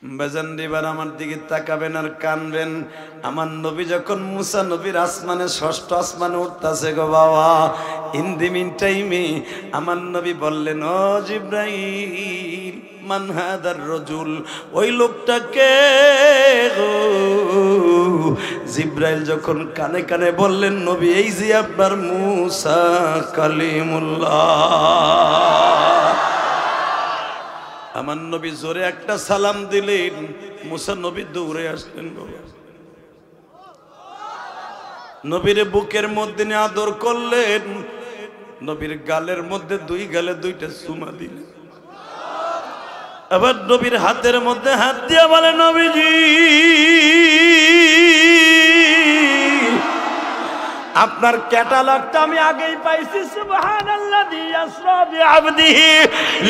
বাজান এবার আমার দিকে তাকাবেন আর কানবেন। আমার নবী যখন মুসা নবীর আসমানে ষষ্ঠ আসমানে উঠতেছে গো বাবা, ইন দি মিন টাইমে আমার নবী বললেন, ও জিব্রাইল মান হাদার রাজুল, ওই লোকটাকে গো। জিব্রাইল যখন কানে কানে বললেন, নবী এই যে আপনার মুসা কালিমুল্লাহ। আমার নবী জোরে একটা সালাম দিলেন, মুসা নবী দৌড়ে আসলেন। নবীর বুকের মধ্যে নিয়ে আদর করলেন, নবীর গালের মধ্যে দুই গালে দুইটা চুমা দিলেন। আবার নবীর হাতের মধ্যে হাত দিয়া বলে, নবীজি আপনার ক্যাটালগটা আমি আগেই পাইছি। সুবহানাল্লাযী আসরা বিআবদিহি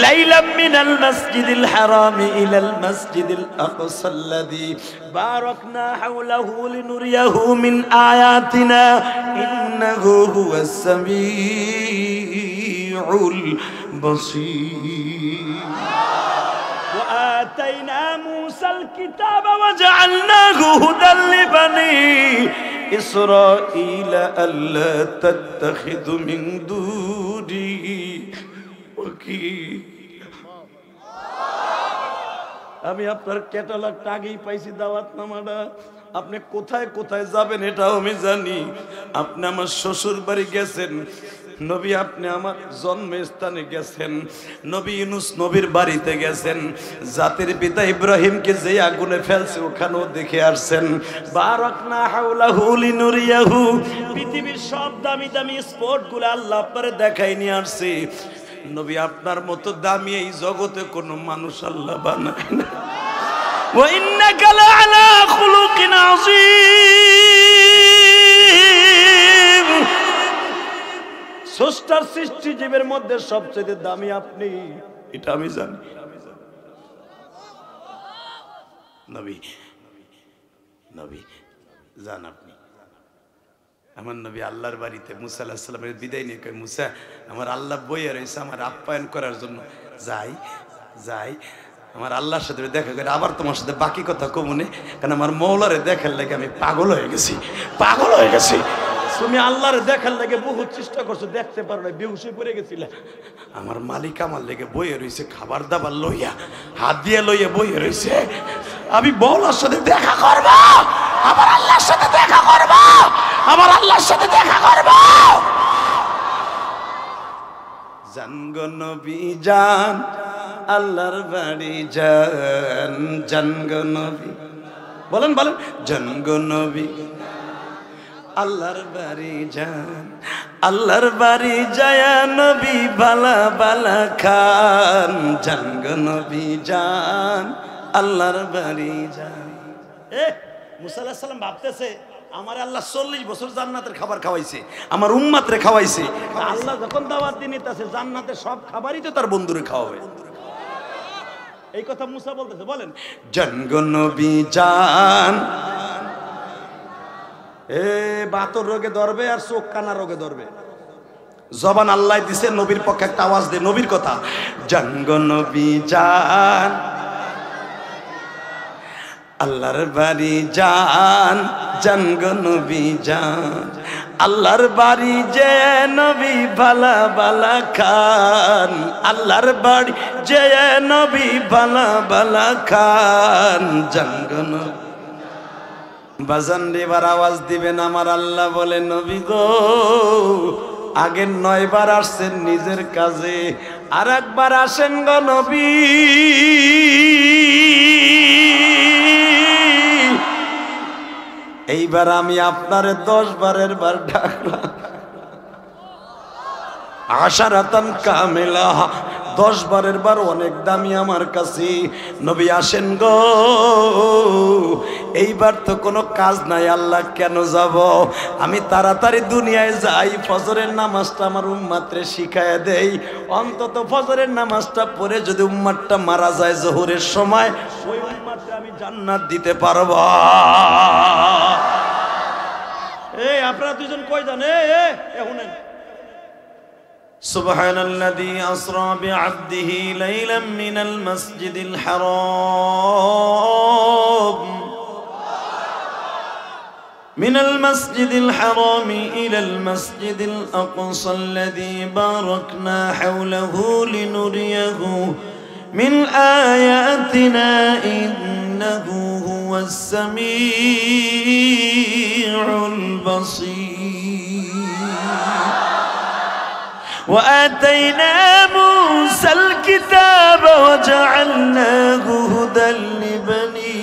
লাইলাম মিনাল মাসজিদিল হারামি ইলাল মাসজিদিল আকসাল্লাযী বারাকনা হাওলাহু লিনুরিয়াহু মিন আয়াতিনা ইন্নাহু হুয়াস সামিউল বাসীর। وآتينا موسى الكتاب وجعلناه هدى لبني إسرائيل ألا تتخذوا من دوني وكيلا। আমি আপনার ক্যাটালগটা আগেই পাইছি, দাওয়াতনামাটা। আপনি কোথায় কোথায় যাবেন এটাও আমি জানি। আপনি আমার শ্বশুর বাড়ি গেছেন নবী, আপনি আমার জন্মস্থানে গেছেন নবী, ইউনুস নবীর বাড়িতে গেছেন, জাতির পিতা ইব্রাহিমকে যে আগুনে ফেলছে ওখানেও দেখে আসছেন। বারাকনা হাওলাহু লিনুরিয়াহু, পৃথিবীর সব দামি দামি স্পটগুলো আল্লাহ আপনারে দেখাই নিয়ে আসছে। নবী আপনার মতো দামি এই জগতে কোনো মানুষ আল্লাহ বানায় না। ওয়া ইন্নাকা লাআলা খুলুকিন আযীম। স্রষ্টার সৃষ্টি জীবের মধ্যে সবচেয়ে দামি আপনি, এটা আমি জানি। নবী নবী জান আপনি। আমার নবী আল্লাহর বাড়িতে মুসা আলাইহিস সালামের বিদায় নিয়ে কয়, মুসা আমার আল্লাহ বইয়ে রয়েছে আমার আপ্যায়ন করার জন্য, যাই যাই আমার আল্লাহর সাথে দেখা করে আবার তোমার সাথে বাকি কথা কমুনে, কারণ আমার মৌলারে দেখার লাগে আমি পাগল হয়ে গেছি, পাগল হয়ে গেছি। তুমি আল্লাহরে দেখার লাগে বহু চেষ্টা করছো, দেখতে পারো না, বেহুশ হয়ে পড়ে গেছিলে। আমার মালিক আমার লেগে বইয়ে রয়েছে, খাবার দাবার লইয়া হাত দিয়ে লইয়া বইয়ে রয়েছে। আমি মৌলার সাথে দেখা করব, আমার আল্লাহর সাথে দেখা করব, আমার আল্লাহর সাথে দেখা করব। জান গো নবী জান, আল্লাহর বাড়ি যান, জান গো নবী, বলেন বলেন, জান গো নবী আল্লাহর বাড়ি যান, আল্লাহর বাড়ি যায়া নবী বালা বালা খান, জান গো নবী যান, আল্লাহর বাড়ি যান। মুসা আলাইহিস সালাম ভাবতেছে, আমার আল্লাহ 40 বছর জান্নাতের খাবার খাওয়াইছে, আমার উম্মতরে খাওয়াইছে। আল্লাহ যখন দাওয়াত দিতেছে জান্নাতের সব খাবারই তো তার বন্ধুরে খাওয়াবে। এই কথা মুসা বলতেছে, বলেন জান গো নবী জান। বাতর রোগে ধরবে আর চোখ কানা রোগে ধরবে। জবান আল্লাহ দিছে, নবীর পক্ষে একটা আওয়াজ দে, নবীর কথা, জান গো নবী জান, আল্লাহর বাড়ি যান, জান গো নবী যান, আল্লাহর বাড়ি যে নবী বালা বালা খান, আল্লাহর বাড়ি যে নবী বালা বালা খান, জান গো নবী। বাজান এবার আওয়াজ দিবেন, আমার আল্লাহ বলে, নবী গো আগের 9 বার আসছেন নিজের কাজে, আর একবার আসেন গো নবী। এইবার আমি আপনারে 10 বারের বার ডাকলাম, আশারাতান কামিলা, 10 বারের বার অনেক দামি আমার কাছে। নবী আসেন গো, এইবার তো কোনো কাজ নাই, আল্লাহ কেন যাব? আমি তাড়াতাড়ি দুনিয়ায় যাই, ফজরের নামাজটা আমার উম্মতরে শিখায় দেই, অন্তত ফজরের নামাজটা পড়ে যদি উম্মতটা মারা যায় জোহরের সময়, ওই উম্মতকে আমি জান্নাত দিতে পারবো। এই আপনারা দুজন কই যান? শুনেন, سبحان الذي أسرى بعبده ليلا من المسجد الحرام من المسجد الحرام إلى المسجد الأقصى الذي باركنا حوله لنريه من آياتنا إنه هو السميع البصير وآتينا موسى الكتاب وجعلناه هدى لبني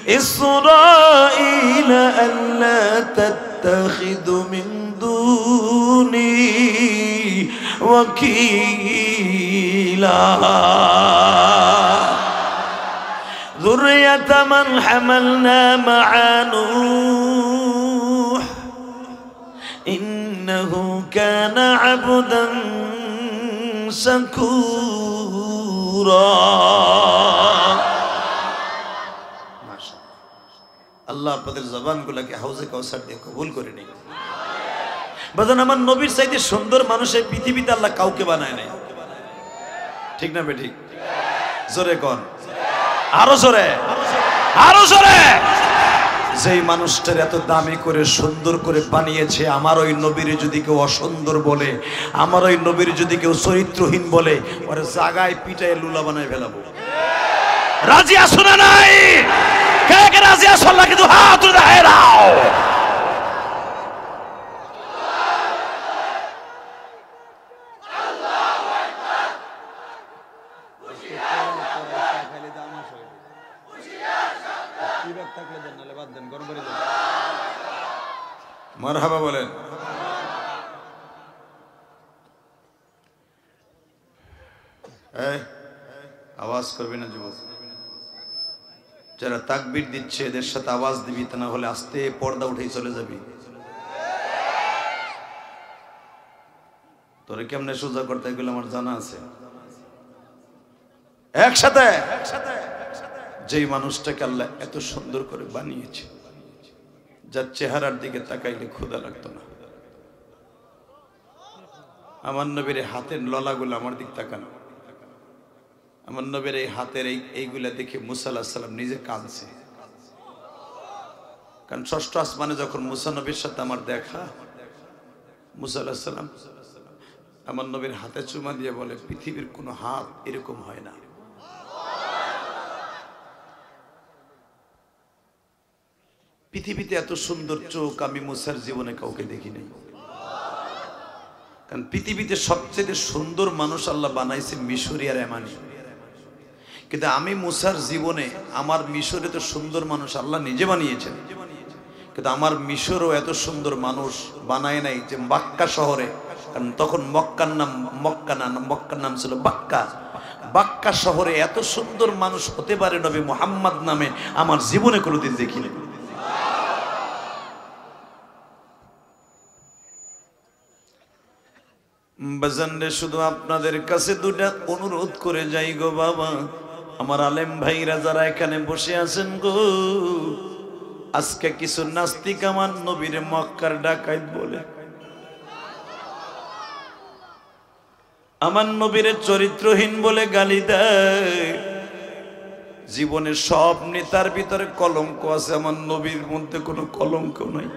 إسرائيل ألا تتخذوا من دوني وكيلا ذرية من حملنا مع نوح إنه كان عبدا شكورا আল্লাহ আপনাদের জবানগুলোকে হাউজে কাউসার দিয়ে কবুল করে নিন। বাজান আমার নবীর চাইতে সুন্দর মানুষ এই পৃথিবীতে আল্লাহ কাউকে বানায় নাই, ঠিক না বেঠিক? জোরে কোন, আরো জোরে, আরো জোরে। যেই মানুষটার এত দামি করে সুন্দর করে বানিয়েছে, আমার ওই নবীর যদি কেউ অসুন্দর বলে, আমার ওই নবীর যদি কেউ চরিত্রহীন বলে, ওরে জাগায় পিটায় লুলা বানায় ফেলাবো। রাজি আছো না নাই? কে কে রাজি আছো? আল্লাহ কিন্তু হাত উঠায় দাও। মারহাবা বলেন। আওয়াজ করবি না যুবক, যারা তাকবীর দিচ্ছে এদের সাথে আওয়াজ দিবি, তা না হলে আস্তে পর্দা উঠেই চলে যাবি। তোরে কেমনে সোজা করতে এগুলো আমার জানা আছে। একসাথে যেই মানুষটাকে আল্লাহ এত সুন্দর করে বানিয়েছে, যার চেহারার দিকে তাকাইলে ক্ষুধা লাগতো না। আমার নবীর হাতের ললাগুলো আমার দিক তাকানো, আমার নবীর এই হাতের এইগুলা দেখে মুসা আলাইহিস সালাম নিজে কাঁদছে। কারণ ষষ্ঠ আসমানে যখন মুসা নবীর সাথে আমার দেখা, মুসা আলাইহিস সালাম আমার নবীর হাতে চুমা দিয়ে বলে, পৃথিবীর কোনো হাত এরকম হয় না। পৃথিবীতে এত সুন্দর চোখ আমি মুসার জীবনে কাউকে দেখি নাই। কারণ পৃথিবীতে সবচেয়ে সুন্দর মানুষ আল্লাহ বানাইছে মিশরি আর এমানি, কিন্তু আমি মুসার জীবনে আমার মিশরে তো সুন্দর মানুষ আল্লাহ নিজে বানিয়েছেন, কিন্তু আমার মিশরও এত সুন্দর মানুষ বানায় নাই যে মক্কা শহরে। কারণ তখন মক্কার নাম ছিল বাক্কা। বাক্কা শহরে এত সুন্দর মানুষ হতে পারে নবী মুহাম্মদ নামে আমার জীবনে কোনোদিন দেখিনি। বাজানরে শুধু আপনাদের কাছে দুটা অনুরোধ করে যাই গো বাবা, আমার আলেম ভাইরা যারা এখানে বসে আছেন গো, আজকে কিছু নাস্তিক আমার নবীর মক্কার ডাকাইত বলে, আমার নবীর চরিত্রহীন বলে গালি দেয়। জীবনের সব নেতার ভিতরে কলঙ্ক আছে, আমার নবীর মধ্যে কোনো কলঙ্ক নাই।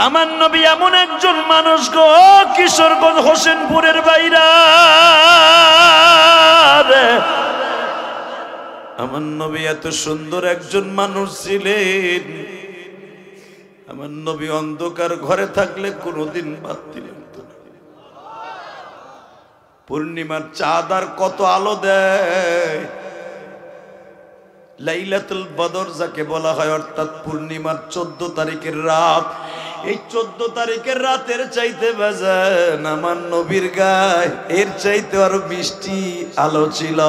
আমার নবী এমন একজন মানুষ গো, কিশোরগঞ্জ হোসেনপুরের বাইরা, আমার নবী এত সুন্দর একজন মানুষ ছিলেন। আমার নবী অন্ধকার ঘরে থাকলে কোনোদিন বাতি লাগতো না। পূর্ণিমার চাঁদ আর কত আলো দেয়। লাইলাতুল বদর যাকে বলা হয়, অর্থাৎ পূর্ণিমার 14 তারিখের রাত, এই 14 তারিখের রাতের চাইতে বাজান আমার নবীর গায়ে এর চাইতে আরো মিষ্টি আলো ছিল।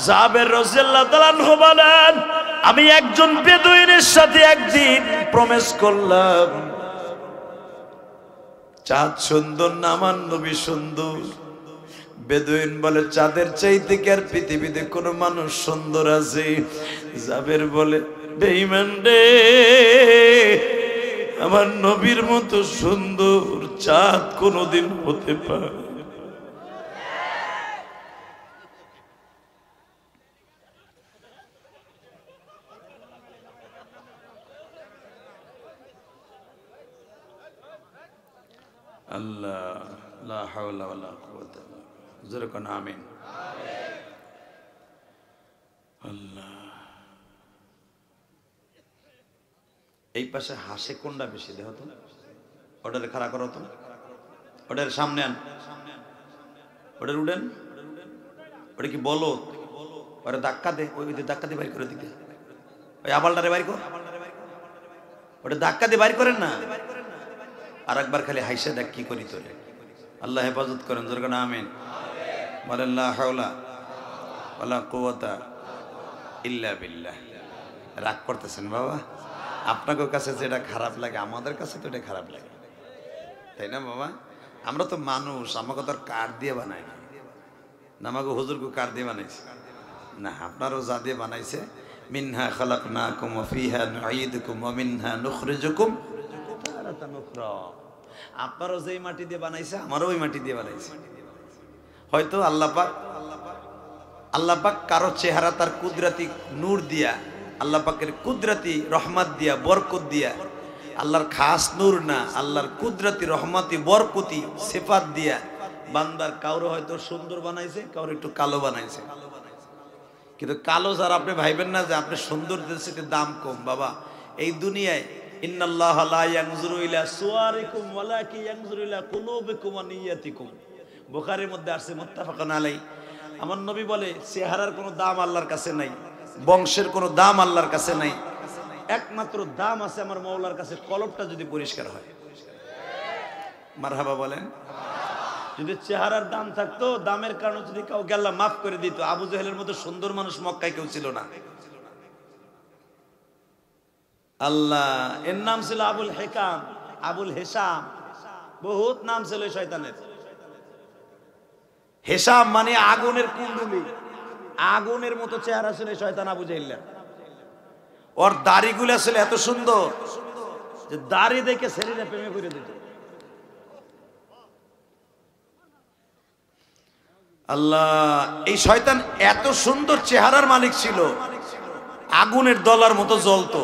জাবের রাদিয়াল্লাহু তাআলা আনহু বলেন, আমি একজন বেদুইনের সাথে একদিন প্রমেশ করলাম। চাঁদ সুন্দর না আমার নবী সুন্দর? বেদুইন বলে, চাঁদের চাইতে কি আর পৃথিবীতে কোনো মানুষ সুন্দর আছে? জাবের বলে, বেঈমান রে, আমার নবীর মতো সুন্দর চাঁদ কোনোদিন হতে পারে? আল্লাহ, লা হাওলা ওয়ালা কুওয়াতা ইল্লা বিল্লাহ। জোরে কোন আমিন। আল্লাহ, এই পাশে হাসে কোনটা বেশি দেখো তো, ওটারে খাড়া করো তো, ওটার সামনে আন, ওটার উঠেন, ওটা কি বলো, ওরা ধাক্কা দে, ওই ধাক্কা দিয়ে বাইর করে দিতে, ওই আবালটারে বাইর কর, ওটা ধাক্কা দিয়ে বাইর করেন না। আর একবার খালি হাইসা দেখ কি করি তোরে। আল্লাহ হেফাজত করেন, জোরে কোন আমিন। বলেন লা হাওলা ওয়ালা কুওয়াতা ইল্লা বিল্লাহ। রাগ করতেছেন বাবা? আপনাদের কাছে যেটা খারাপ লাগে আমাদের কাছে তো এটা খারাপ লাগে, তাই না বাবা? আমরা তো মানুষ, আমাকে তো আর কাঠ দিয়ে বানাই না, আমাকে হুজুরকে কাঠ দিয়ে বানাইছে না, আপনারও যা দিয়ে বানাইছে। মিনহা খালাকনাকুম ওয়া ফিহা নুঈদুকুম ওয়া মিনহা নুখরিজুকুম তারাতান উখরা। আপনারও যেই মাটি দিয়ে বানাইছে আমারও ওই মাটি দিয়ে বানাইছে। হয়তো আল্লাহ পাক কারো চেহারা তার কুদরতি নূর দিয়া, আল্লাহ পাকের কুদরতি রহমত দিয়া, বরকত দিয়া, আল্লাহর খাস নূর না, আল্লাহর কুদরতি রহমতি বরকতি সিফাত দিয়া বান্দার কাউরে হয়তো সুন্দর বানাইছে, কাউরে একটু কালো বানাইছে। কিন্তু কালো যারা, আপনি ভাইবেন না যে আপনি সুন্দর সেটা দাম কম। বাবা, এই দুনিয়ায় ইন্নাল্লাহা লা ইয়ানজুরু ইলা সুওয়ারিকুম ওয়ালাকিন ইয়ানজুরু ইলা কুলুবিকুম ওয়া নিয়াতিকুম। বুখারীর মধ্যে আছে, মুত্তাফাকুন আলাইহি। আমার নবী বলে চেহারার কোনো দাম আল্লাহর কাছে নাই, বংশের কোনো দাম আল্লাহর কাছে নাই, একমাত্র দাম আছে আমার মওলার কাছে কলবটা যদি পরিষ্কার হয়। মারহাবা বলেন। যদি চেহারার দাম থাকতো, দামের কারণে যদি কাউকে আল্লাহ মাফ করে দিত, আবু জাহেলের মতো সুন্দর মানুষ মক্কায় কেউ ছিল না। আল্লাহ, এর নাম ছিল আবুল হেকাম, আবুল হেসাম, বহুত নাম ছিল শয়তানের। হেসাম মানে আগুনের কুণ্ডুলি, আগুনের মতো চেহারা ছিল শয়তান আবু জাহেলের। ওর দাড়িগুলো ছিল এত সুন্দর যে দাড়ি দেখে ছেলেরা প্রেমে করে দিত। আল্লাহ, এই শয়তান এত সুন্দর চেহারার মালিক ছিল, আগুনের দলার মতো জ্বলতো।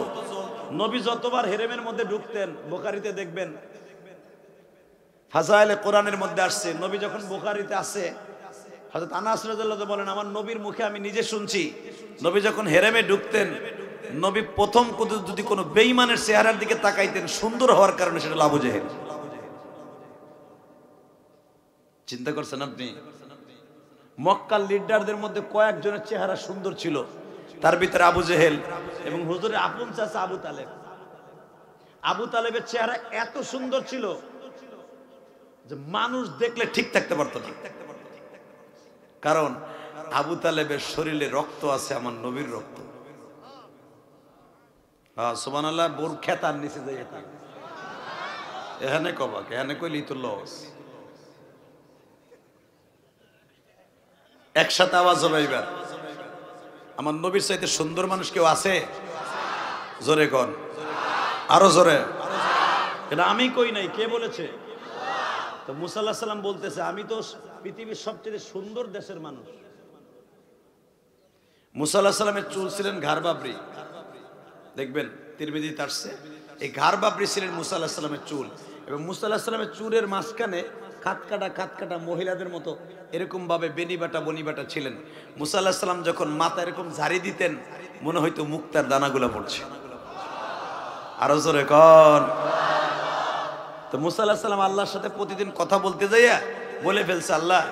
নবী যতবার হেরেমের মধ্যে ঢুকতেন, বুখারীতে দেখবেন, ফাজাইলে কোরআনের মধ্যে আসছে, নবী যখন বুখারীতে আসে, হযরত আনাস রাদিয়াল্লাহু বলেন, আমার নবীর মুখে আমি নিজে শুনছি, নবী যখন হেরেমে ঢুকতেন, নবী প্রথম যদি কোনো বেঈমানের চেহারার দিকে তাকাইতেন, সুন্দর হওয়ার কারণে সেটা আবু জাহেল। চিন্তা করছেন আপনি? মক্কার লিডারদের মধ্যে কয়েকজনের চেহারা সুন্দর ছিল, তার ভিতরে আবু জাহেল এবং হুজুরের আপন চাচা আবু তালেব। আবু তালেবের চেহারা এত সুন্দর ছিল যে মানুষ দেখলে ঠিক থাকতে পারতো না, কারণ আবু তালেবের শরীরে রক্ত আছে আমার নবীর রক্ত। সুবহানাল্লাহ। বোর খেতার নিচে যাই এখানে কবাক, এখানে কইলি তো লস। একসাথে আওয়াজ হবে এবার। আমার নবীর চাইতে সুন্দর মানুষ কেউ আছে? জোরে কোন, আরো জোরে। এটা আমি কই নাই, কে বলেছে? তো মুসা আলাইহিস সালাম বলতেছে, আমি তো পৃথিবীর সবচেয়ে সুন্দর দেশের মানুষ। মুসা আলাইহিস সালামের চুল ছিলেন ঘাড় বাবরি, দেখবেন তিরমিজিতে আসছে, এই ঘাড় বাবরি ছিলেন মুসা আলাইহিস সালামের চুল। এবং মুসা আলাইহিস সালামের চুলের মাঝখানে খাতকাটা মহিলাদের মতো এরকম ভাবে বনিবাটা ছিলেন। মুসা আলাইহিস সালাম যখন মাথা এরকম ঝাড়ি দিতেন, মনে হইতো মুক্তার দানাগুলো পড়ছে। আরো জোরে কোন। তো মুসা আলাইহিস সালাম আল্লাহর সাথে প্রতিদিন কথা বলতে যাইয়া বলে ফেলছে, আল্লাহ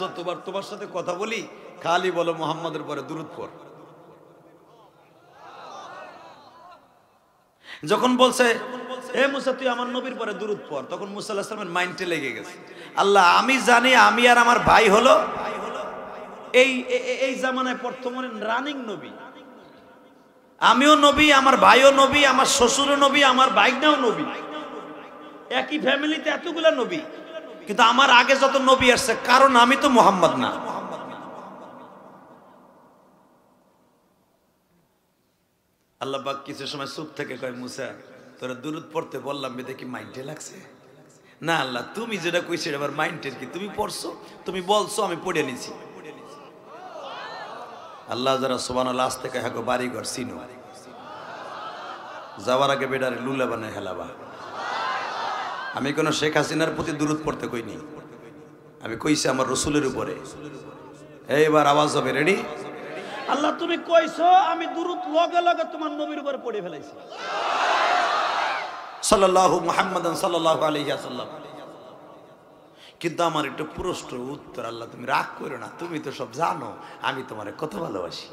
যতবার তোমার সাথে কথা বলি খালি বলো মুহাম্মাদের পরে দুরূদ পড়। যখন বলছে এ মুসা তুই আমার নবীর পরে দুরূদ পড়, তখন মুসা আলাইহিস সালামের মাইন্ডে লেগে গেছে, আল্লাহ আমি জানি আমি আর আমার ভাই হলো এই জামানায় বর্তমানে রানিং নবী। আমিও নবী, আমার ভাইও নবী, আমার শ্বশুরও নবী, আমার ভাইটাও নবী, একই ফ্যামিলিতে এতগুলা নবী, কিন্তু আমার আগে যত নবী আসছে কারণ আমি তো মুহাম্মদ না। আল্লাহ পাক কিছু সময় চুপ থেকে কয়, মুসা তোরা দুরূদ পড়তে বললাম দেখি মাইন্ডে লাগছে না? আল্লাহ তুমি যেটা কইছো এবার মাইন্ডের কি, তুমি পড়ছো, তুমি বলছো, আমি পড়ে নিছি। আল্লাহ যারা সুবহানাল্লাহ আস্তে কয় হাগো বাড়ি ঘর চিনো, যাওয়ার আগে বেডারে লুলা বানায় হেলাবা। আমি কোনো শেখ হাসিনার প্রতি দুরূদ পড়তে কইনি, আমি কইছি আমার রসুলের উপরে। এইবার আওয়াজ হবে, রেডি? আল্লাহ তুমি কইছো, আমি দুরূদ লগে লগে তোমার নবীর উপরে পড়ে ফেলাইছি। সাল্লাল্লাহু মুহাম্মাদান সাল্লাল্লাহু আলাইহি ওয়াসাল্লাম। কিন্তু আমার একটা প্রশ্ন উত্তর, আল্লাহ তুমি রাগ করো না, তুমি তো সব জানো আমি তোমারে কত ভালোবাসি।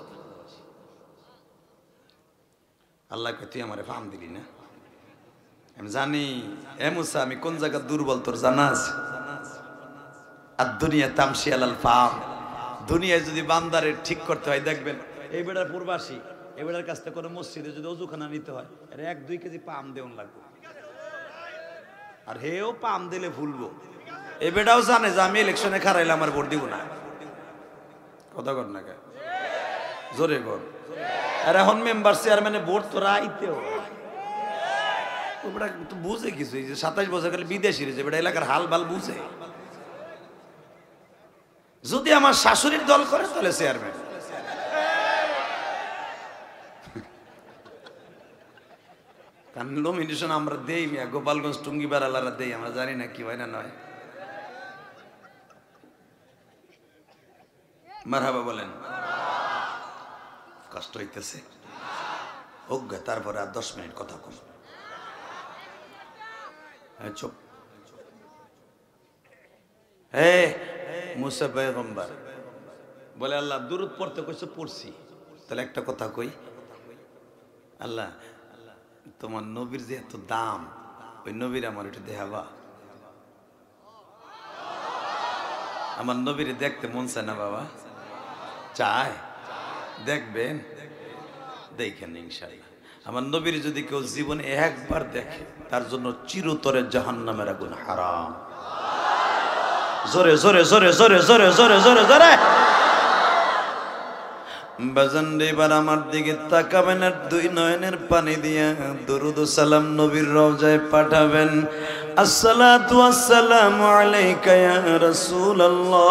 আল্লাহ কয় তুই আমারে ফাম দিলি না? আমি জানি এ মুসা আমি কোন জায়গা দুর্বল তোর জানা আছে। আর দুনিয়া তামশি আলাল ফাম, দুনিয়ায় যদি বান্দারে ঠিক করতে হয়, দেখবেন এই বেটার পূর্বাসী, এই বেটার কাছ থেকে কোনো মসজিদে যদি অজুখানা নিতে হয়, এর 1-2 কেজি পাম দেওয়ান লাগবে, আর হেও পাম দিলে ভুলবো। এই বেটাও জানে যে আমি ইলেকশনে খারাইলে আমার ভোট দিব না। কথা কর না কে? জোরে কর। আর এখন মেম্বার চেয়ারম্যানে ভোট তো রাইতেও বেটা তো বুঝে কিছু, এই যে 27 বছর গেলে বিদেশি রয়েছে বেটা, এলাকার হাল বাল বুঝে। যদি আমার শাশুড়ির দল করে তাহলে চেয়ারম্যান। কারণ নমিনেশন আমরা দেই মিয়া, গোপালগঞ্জ টুঙ্গিবার আলারা দেই, আমরা জানি না কি হয় না নয়। মারহাবা বলেন। কষ্ট হইতেছে অজ্ঞা, তারপরে আর 10 মিনিট কথা কম। চুপ। হে মুসা পয়গম্বর বলে আল্লাহ দুরূদ পড়তে কইছো, পড়ছি, তাহলে একটা কথা কই, আল্লাহ তোমার নবীর যে এত দাম, ওই নবীর আমার একটু দেখাবা। আমার নবীর দেখতে মন চায় না বাবা? চায়, দেখবেন, দেখেন ইনশাআল্লাহ। আমার নবীর যদি কেউ জীবনে একবার দেখে, তার জন্য চিরতরে জাহান্নামের আগুন হারাম। জোরে জোরে জোরে জোরে জোরে জোরে জোরে জোরে বাজান রে, এবার আমার দিকে তাকাবেন আর 2 নয়নের পানি দিয়া দরুদ ও সালাম নবীর রওজায় পাঠাবেন। আসসালাতু ওয়াসসালামু আলাইকা ইয়া রাসূলুল্লাহ,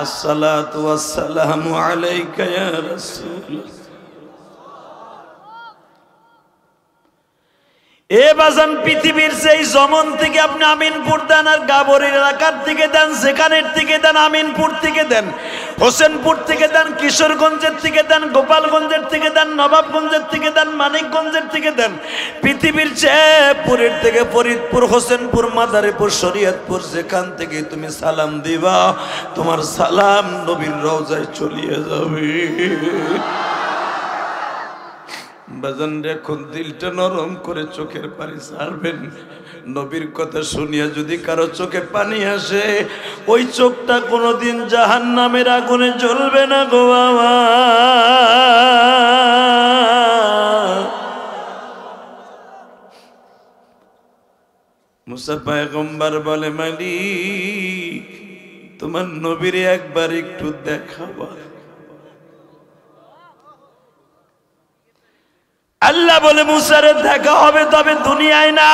আসসালাতু ওয়াসসালামু আলাইকা ইয়া রাসূলুল্লাহ। এ বাজান পৃথিবীর সেই জমন থেকে আপনি আমিনপুর দেন, আর গাবরের এলাকার থেকে দেন, যেখানের থেকে দেন, আমিনপুর থেকে দেন, হোসেনপুর থেকে দেন, কিশোরগঞ্জের থেকে দেন, গোপালগঞ্জের থেকে দেন, নবাবগঞ্জের থেকে দেন, মানিকগঞ্জের থেকে দেন, পৃথিবীর চেয়ে পুরীর থেকে ফরিদপুর, হোসেনপুর, মাদারীপুর, শরীয়তপুর, যেখান থেকে তুমি সালাম দিবা, তোমার সালাম নবীর রওজায় চলিয়ে যাবে। বাজান এখন দিলটা নরম করে চোখের পানি ছাড়বেন। নবীর কথা শুনিয়া যদি কারো চোখে পানি আসে, ওই চোখটা কোনোদিন জাহান্নামের আগুনে জ্বলবে না গো বাবা। মুসা পয়গম্বর বলে, মালিক তোমার নবীরে একবার একটু দেখাবা। আল্লাহ বলে, মুসারে দেখা হবে তবে দুনিয়ায় না,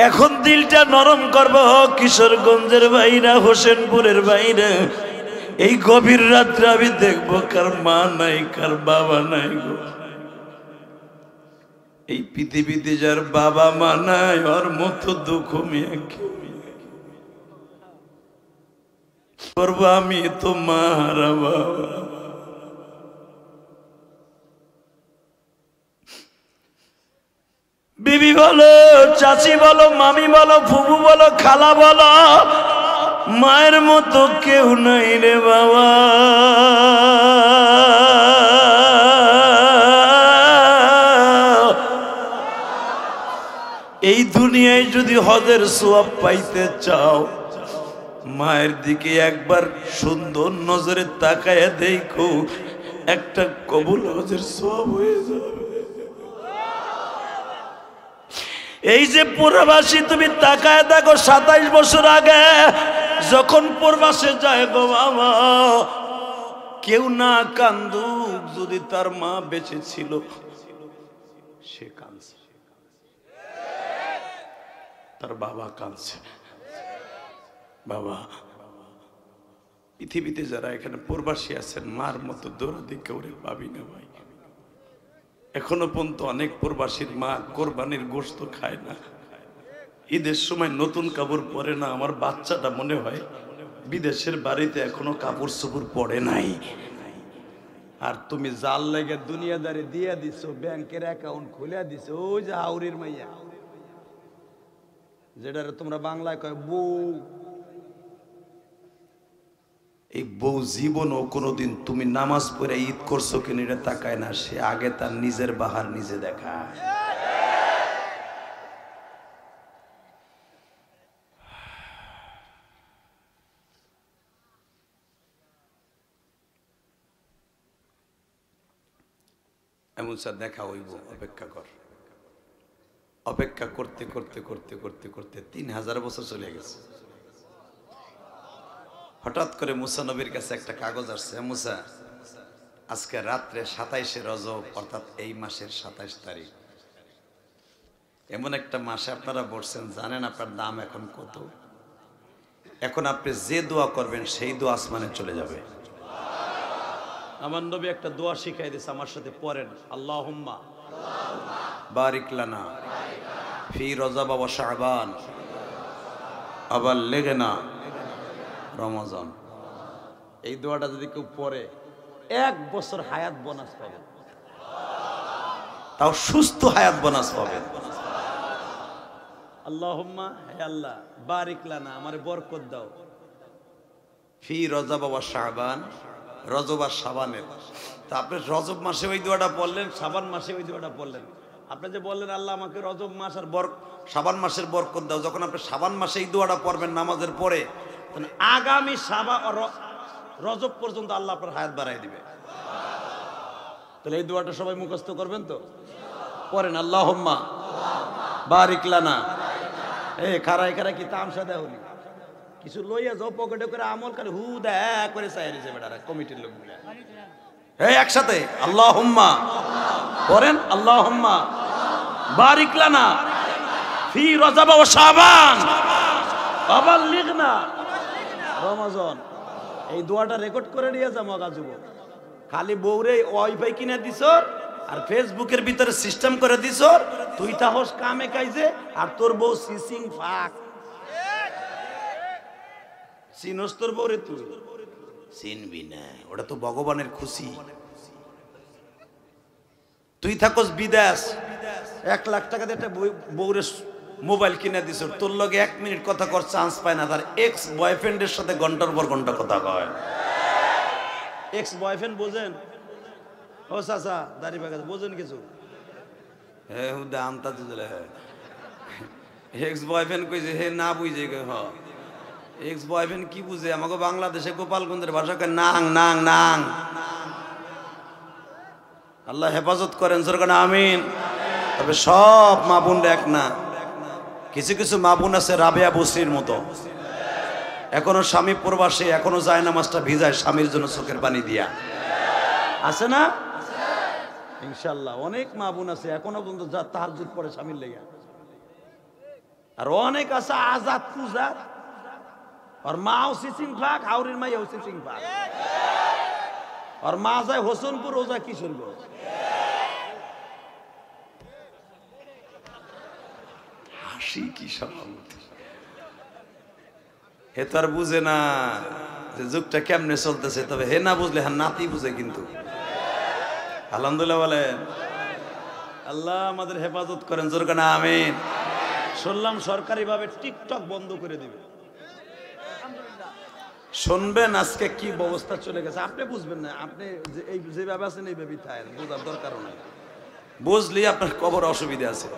এখন দিলটা নরম করবো। কিশোরগঞ্জের বাইরা, হোসেনপুরের বাইরা, এই গভীর রাত্রে আমি দেখবো কার মা নাই, কার বাবা নাই গো। এই পৃথিবীতে যার বাবা মা নাই, ওর মতো দুঃখ মিয়া করবো আমি তো মারা বাবা। বিবি বলো, চাচি বলো, মামি বলো, ফুবু বলো, খালা বলো, মায়ের মতো কেউ নাই রে বাবা। এই দুনিয়ায় যদি হজের সওয়াব পাইতে চাও, মায়ের দিকে একবার সুন্দর নজরে তাকায় দেখো, একটা কবুল হজের সওয়াব হয়ে যাবে। এই যে প্রবাসী, তুমি তাকায় দেখো 27 বছর আগে যখন প্রবাসে যায় গো বাবা, কেউ না কান্দুক, যদি তার মা বেঁচে ছিল সে কাঁদছে, তার বাবা কাঁদছে। বাবা, পৃথিবীতে যারা এখানে প্রবাসী আছেন, মার মতো দৌড়াদি কেউ পাবি না ভাই। এখনো পর্যন্ত অনেক প্রবাসীর মা কোরবানির গোশত খায় না, ঈদের সময় নতুন কাপড় পরে না। আমার বাচ্চাটা মনে হয় বিদেশের বাড়িতে এখনো কাপড় চোপড় পরে নাই। আর তুমি জাল লেগে দুনিয়াদারি দিয়ে দিছো, ব্যাংকের অ্যাকাউন্ট খুলে দিছো। ওই যে হাউরির মাইয়া, যেটা তোমরা বাংলায় কয় বউ, এই বউ জীবনও কোনোদিন তুমি নামাজ পড়ে ঈদ করছো কিনা এটা তাকায় না। সে আগে তার নিজের বাহার নিজে দেখায়। এমন স্যার দেখা হইব, অপেক্ষা কর। অপেক্ষা করতে করতে করতে করতে করতে 3000 বছর চলে গেছে। হঠাৎ করে মুসা নবীর কাছে একটা কাগজ আসছে, মুসা আজকে রাত্রে 27শে রজব, অর্থাৎ এই মাসের 27 তারিখ। এমন একটা মাসে আপনারা বলছেন, জানেন আপনার দাম এখন কত? এখন আপনি যে দোয়া করবেন সেই দোয়া আসমানে চলে যাবে। আমার নবী একটা দোয়া শিখাই দিয়েছে, আমার সাথে পড়েন। আল্লাহুম্মা বারিক লানা ফি রজব ওয়া শাবান আবাল্লিগনা রমজান। এই দোয়াটা যদি কেউ পড়ে 1 বছর হায়াত বোনাস পাবে, তাও সুস্থ হায়াত বোনাস পাবে। আল্লাহুম্মা, হে আল্লাহ, বারিক লানা, আমারে বরকত দাও, ফি রজব ওয়া শাবান, রজব আর শাবানের। তা আপনি রজব মাসে ওই দোয়াটা পড়লেন, শাবান মাসে ওই দোয়াটা পড়লেন। আপনি যে বললেন আল্লাহ আমাকে রজব মাস আর শাবান মাসের বরকত দাও, যখন আপনি শাবান মাসে এই দোয়াটা পড়বেন নামাজের পরে, আগামী রজব পর্যন্ত আল্লাহ আপনার হায়াত বাড়াই দিবে। তাহলে এই দোয়াটা সবাই মুখস্থ করবেন তো? পড়েন আল্লাহুম্মা বারিক লানা। খারাই খারাই কি তামসা দেওনি, কিছু লইয়া যাও পকেটে করে আমল করে হু দে করে চাই দিয়েছে বেটারা কমিটির লোকগুলা। একসাথে আল্লাহুম্মা পড়েন, আল্লাহুম্মা বারিক লানা ফি রজব ওয়া শাবান আবাল্লিগনা রমজান। এই দোয়াটা রেকর্ড করে নিয়ে যা মগা যুবক। খালি বউরে ওয়াইফাই কিনে দিছ আর ফেসবুকের ভিতরে সিস্টেম করে দিছ, তুই তাহস কামে কাইছে আর তোর বউ সিসিং ফাক। চিনস তোর বউরে? তুই চিনবি না, ওটা তো ভগবানের খুশি। তুই থাকস বিদেশ, 1 লাখ টাকা দিয়ে একটা বউরে মোবাইল কিনে দিছ, তোর লগে 1 মিনিট কথা কর চান্স পায় না। তার এক্স বয়ফ্রেন্ডের সাথে ঘন্টার পর ঘন্টা কথা কয়। এক্স বয়ফ্রেন্ড বোঝেন? ও চাচা দাড়ি পাকা বোঝেন কিছু? আমতা দিলে এক্স বয়ফ্রেন্ড কইছে, হে না বুঝে গে। হ এক্স বয়ফ্রেন্ড কি বুঝে? আমাকে বাংলাদেশে গোপালগঞ্জের ভাষা কয় নাং নাং নাং। আল্লাহ হেফাজত করেন, সরকার আমিন। তবে সব মা বোন এক না, কিছু কিছু মা বোন আছে রাবেয়া বসরির মতো, এখনো স্বামী প্রবাসী, এখনো যায় নামাজটা ভিজায় স্বামীর জন্য চোখের পানি দিয়া। আছে না? ইনশাল্লাহ অনেক মা বোন আছে এখনো পর্যন্ত যা তাহাজ্জুদ পড়ে স্বামীর লেগে। আর অনেক আছে আজাদ পূজার, আর মাও সিসিং ফাক, হাউরির মাইয়াও সিসিং ফাক। আর মা যায় হোসেনপুর, ও যায় কিশোরগঞ্জ। হাসি কি সভাপতি, হে তো আর বুঝে না যে যুগটা কেমনে চলতেছে। তবে হে না বুঝলে হ্যাঁ নাতি বুঝে কিন্তু। আলহামদুলিল্লাহ বলেন। আল্লাহ আমাদের হেফাজত করেন, জোরকার না আমিন। শুনলাম সরকারি ভাবে টিকটক বন্ধ করে দিবে। শুনবেন আজকে কি ব্যবস্থা চলে গেছে, আপনি বুঝবেন না। আপনি যেভাবে আছেন এইভাবে থাকেন, বোঝার দরকারও নাই। বুঝলি আপনার কবর অসুবিধা আছে।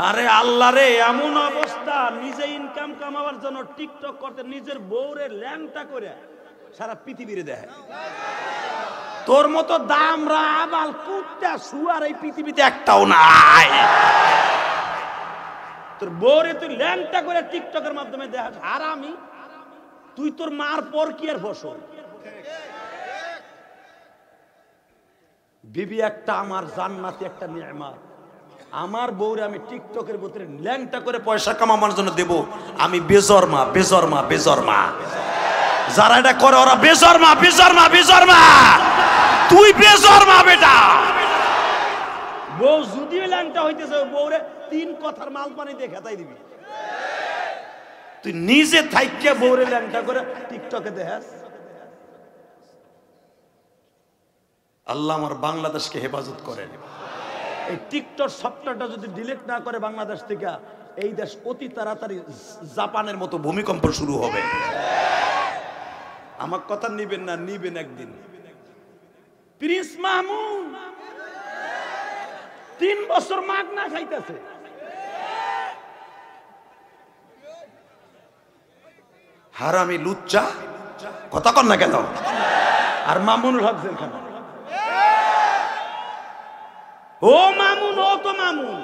আরে আল্লাহ রে, এমন অবস্থা, নিজে ইনকাম কামাবার জন্য টিকটক করতে নিজের বউরে ল্যাংটা করে সারা পৃথিবীরে দেখে। তোর মতো দামরা আবাল কুত্তা শুয়ার এই পৃথিবীতে একটাও নাই। তোর বউরে তুই ল্যাংটা করে টিকটকের মাধ্যমে দেখাস হারামি। তুই তোর মার পর কি আর ফসল? বিবি একটা আমার জান্নাতি একটা নিয়ামত। আমার বউরে আমি টিকটকের ভিতরে ল্যাংটা করে পয়সা কামানোর জন্য দেব, আমি বেজরমা বেজরমা বেজরমা। যারা এটা করে ওরা বেজরমা বেজরমা বেজরমা। তুই বেজরমা বেটা, বউ যদিও ল্যাংটা হইতেছে বউরে 3 কথার মাল পানি দিয়ে খেতাই দিবি। তুই নিজে থাইকে বউরে ল্যাংটা করে টিকটকে দেখাস। আল্লাহ আমার বাংলাদেশকে হেফাজত করেন। এই টিকটক সফটওয়্যারটা যদি ডিলিট না করে বাংলাদেশ থেকে, এই দেশ অতি তাড়াতাড়ি জাপানের মতো ভূমিকম্প শুরু হবে। আমার কথা নিবেন না, নিবেন একদিন। প্রিন্স মাহমুদ 3 বছর মাগ না খাইতেছে। হারামি লুচ্চা, কথা কন না কেন? আর মামুনুল হক জেলখানা। ও মামুন, ও তো মামুন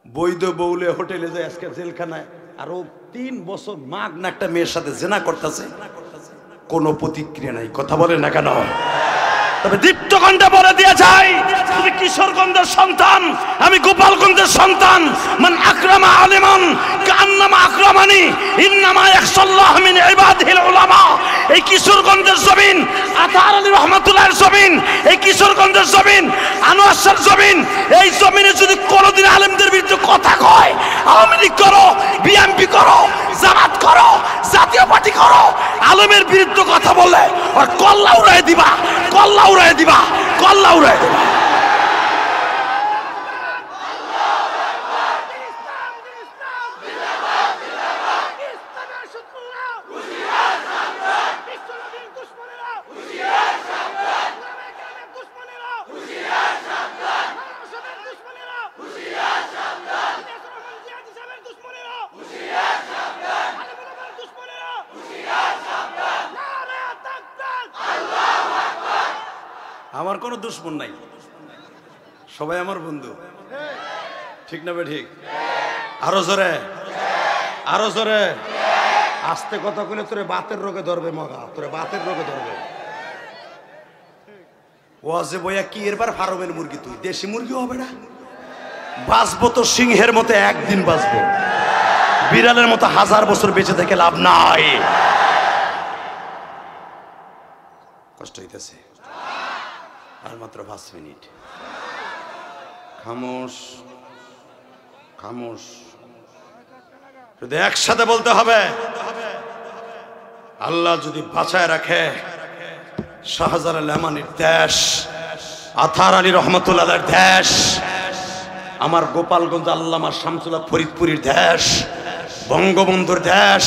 বৈধ বউলে হোটেলে যায় আজকে জেলখানায়, আর ও 3 বছর মাগ না একটা মেয়ের সাথে জেনা করতেছে, কোনো প্রতিক্রিয়া নাই। কথা বলে না কেন? তবে দীপ্তকণ্ঠে বলে দিয়ে যায়, তুমি কিশোরগঞ্জের সন্তান, আমি গোপালগঞ্জের সন্তান। মান আকরামা আলিমান কান্নামা আকরামানি ইন্নামা ইয়াখশাল্লাহ মিন ইবাদিহিল উলামা। এই কিশোরগঞ্জের জমিন, আতার আলী রহমাতুল্লাহর জমিন, এই কিশোরগঞ্জের জমিন, আনোয়ার শাহর জমিন, এই জমিনে যদি কোনোদিন আলেমদের বিরুদ্ধে কথা কয়, আওয়ামী লীগ করো, বিএনপি করো, জামাত করো, জাতীয় পার্টি করো, আলেমের বিরুদ্ধে কথা বললে আর কল্লা উড়াই দিবা, কল্লা উড়াই দিবা, কল্লা উড়াই দিবা। আমার কোনো দুশ্মন নাই, সবাই আমার বন্ধু। ঠিক না বে ঠিক? আরো জোরে, আরো জোরে। আস্তে কথা কইলে তোরে বাতের রোগে ধরবে মগা, তোরে বাতের রোগে ধরবে। ওয়াজে বইয়া কি এরবার ফার্মের মুরগি, তুই দেশি মুরগি হবে না? বাঁচবো তো সিংহের মতো একদিন বাঁচবো, বিড়ালের মতো 1000 বছর বেঁচে থেকে লাভ নাই। কষ্ট হইতেছে, আর মাত্র 5 মিনিট। খামোশ, খামোশ। যদি একসাথে বলতে হবে, আল্লাহ যদি বাঁচায় রাখে শাহজালাল আমানির দেশ, আতার আলী রহমাতুল্লাহর দেশ, আমার গোপালগঞ্জ আল্লামা শামসুল্লাহ ফরিদপুরীর দেশ, বঙ্গবন্ধুর দেশ,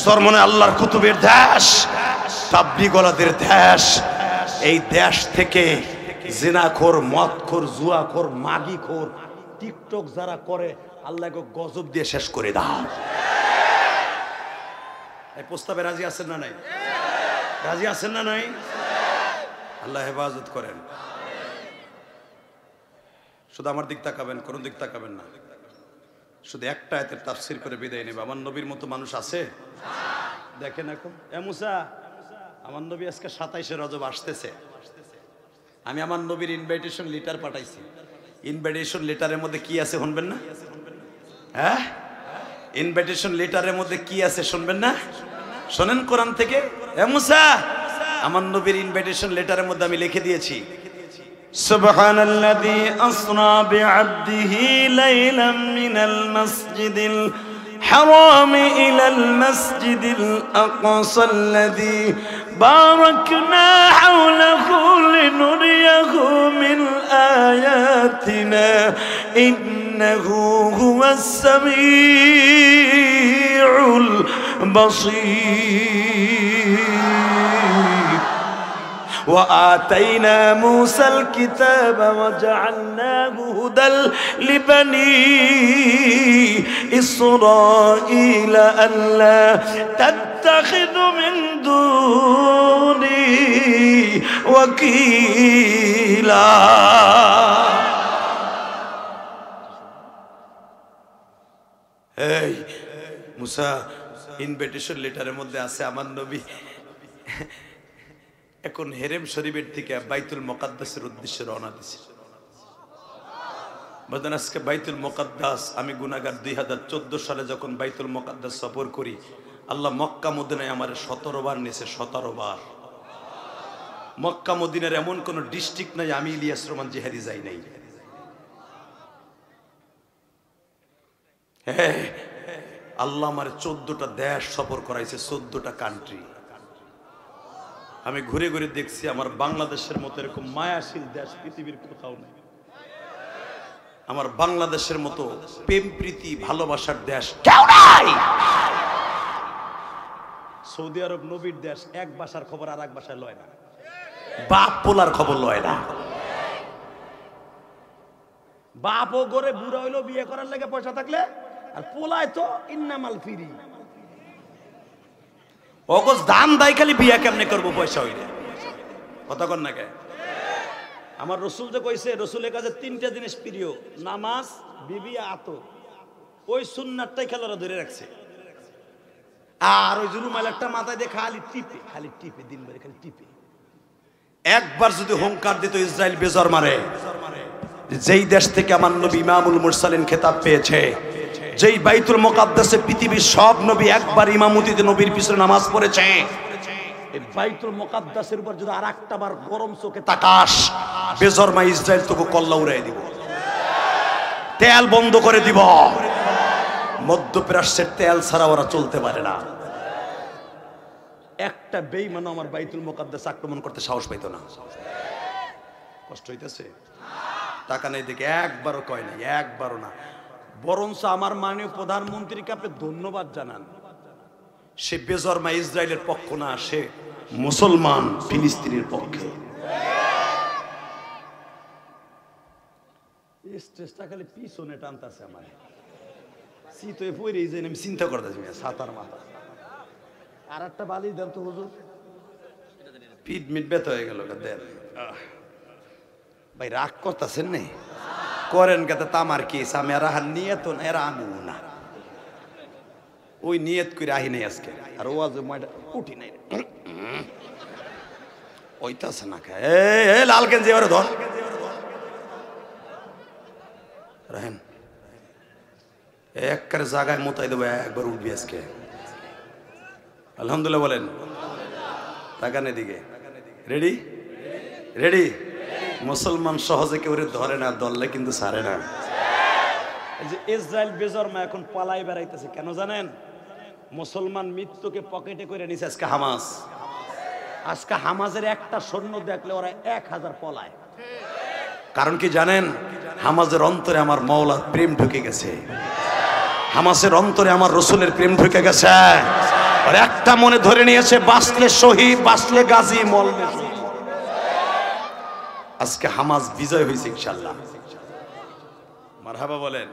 সরমনে আল্লাহর কুতুবের দেশ, তাবলিগওয়ালাদের দেশ, এই দেশ থেকে জিনাখোর, মদখোর, জুয়াখোর, মাগিখোর, টিকটক যারা করে, আল্লাহকে গজব দিয়ে শেষ করে দাও। এই প্রস্তাবে রাজি আছেন না নাই? রাজি আছেন না নাই? আল্লাহ হেফাজত করেন। শুধু আমার দিক তাকাবেন, কোন দিক তাকাবেন না। শুধু একটা আয়াতের তাফসীর করে বিদায় নেব। আমার নবীর মতো মানুষ আছে? দেখেন এখন এ মুসা, আমার নবী আজকে 27শে রজব আসতেছে। আমি আমার নবীর ইনভাইটেশন লেটার পাঠাইছি। ইনভাইটেশন লেটারের মধ্যে কি আছে শুনবেন না? হ্যাঁ, ইনভাইটেশন লেটারের মধ্যে কি আছে শুনবেন না? শোনেন কোরআন থেকে। এ মুসা, আমার নবীর ইনভাইটেশন লেটারের মধ্যে আমি লিখে দিয়েছি, সুবহানাল্লাযী আসরা বিআবদিহি লাইলাম মিনাল মাসজিদিল হারাম ইলাল মাসজিদিল আকসাল্লাযী বারাকনা হাওলাহু লিনুরিয়াহু মিন আয়াতিনা ইন্নাহু হুয়াস সামিউল বাসীর। وآتينا موسى الكتاب وجعلناه هدى لبني إسرائيل ألا تتخذوا من دوني وكيلا। এই মুসা, ইনভিটেশন লেটারের মধ্যে আছে আমার নবী এখন হেরেম শরীফের থেকে বাইতুল মুকাদ্দাসের উদ্দেশ্যে রওনা দিছে। বলেন আজকে বাইতুল মুকাদ্দাস, আমি গুনাহগার 2014 সালে যখন বাইতুল মুকাদ্দাস সফর করি, আল্লাহ মক্কা মদিনায় আমার 17 বার নিয়েছে, 17 বার। মক্কা মদিনার এমন কোন ডিস্ট্রিক্ট নাই আমি ইলিয়াস রহমান জিহাদি যাই নাই। হ্যাঁ, আল্লাহ আমার 14টা দেশ সফর করাইছে, 14টা কান্ট্রি। আমি ঘুরে ঘুরে দেখছি আমার বাংলাদেশের মতো এরকম মায়াশীল দেশ পৃথিবীর কোথাও নেই। আমার বাংলাদেশের মতো প্রেম প্রীতি ভালোবাসার দেশ কেউ নাই। সৌদি আরব নবীর দেশ, এক ভাষার খবর আর এক ভাষায় লয় না, বাপ পোলার খবর লয় না। বাপ ও গরে বুড়া হইলো বিয়ে করার লাগে পয়সা থাকলে, আর পোলায় তো ইন্নামাল ফিরি অগজ দান দায়, খালি বিয়া কেমনে করবো পয়সা হইলে, কথা কন না কে? আমার রসুল যে কইছে রসুলের কাছে 3টা জিনিস প্রিয়, নামাজ, বিবি, আতর। ওই সুন্নাতটাই খেলারা ধরে রাখছে। আর ওই জুলুমাইল একটা মাথায় দিয়ে খালি টিপে দিন ভরে খালি টিপে। একবার যদি হুঙ্কার দিত ইসরায়েল বেজর মারে, যেই দেশ থেকে আমার নবী ইমামুল মুরসালিন খেতাব পেয়েছে, যেই বাইতুল মুকাদ্দাসে পৃথিবীর সব নবী একবার ইমামতিতে নবীর পিছনে নামাজ পড়েছে, এই বাইতুল মুকাদ্দাসের উপর যদি আরেকটা বার গরম চোখে তাকাস, বেজরমা ইসরায়েল তোকে কল্লা উড়াই দিব, তেল বন্ধ করে দিব। মধ্যপ্রাচ্যের তেল ছাড়া ওরা চলতে পারে না। একটা বেঈমান আমার বাইতুল মুকাদ্দাস আক্রমণ করতে সাহস পাইতো না। কষ্ট হইতেছে? টাকা নেই দেখে একবারও কয় নাই, একবারও না। বরঞ্চ আমার মাননীয় প্রধানমন্ত্রীকে আপনি ধন্যবাদ জানান। সে বেজরমা ইসরায়েলের পক্ষ না, সে মুসলমান ফিলিস্তিনের পক্ষে। স্ট্রেসটা খালি পিছনে টানতেছে আমার, শীতে পড়ে যাই আমি চিন্তা করতেছি সাতার মাথা। আর একটা বালি দেন তো হুজুর, পিঠ মিট ব্যথা হয়ে গেল। দেন ভাই, রাগ করতেছেন নেই করেন কেতে তামার কেস, আমি আর নিয়ত না, এরা আমিও না, ওই নিয়ত করে আহি নেই আজকে। আর ও আজ উঠি নাই ওইটাছে না খায়। এ লাল গেঞ্জি এবারে ধর রাহেন, একবারে জায়গায় মোতাই দেবো, একবার উঠবি আজকে। আলহামদুলিল্লাহ বলেন। তাকান এদিকে, রেডি রেডি। মুসলমান সহজে কেউ ধরে না, ধরলে কিন্তু ছাড়ে না। এই যে ইসরায়েল বেজরমা এখন পালাই বেড়াইতেছে কেন জানেন? মুসলমান মৃত্যুকে পকেটে করে নিছে আজকে হামাস। আজকে হামাজের একটা সৈন্য দেখলে ওরা 1000 পলায়। কারণ কি জানেন? হামাজের অন্তরে আমার মাওলার প্রেম ঢুকে গেছে, হামাসের অন্তরে আমার রসুলের প্রেম ঢুকে গেছে। আর একটা মনে ধরে নিয়েছে, বাঁচলে শহীদ, বাঁচলে গাজী, মরলে শহীদ। আজকে হামাস বিজয় হয়েছে ইনশাআল্লাহ। মারহাবা বলেন।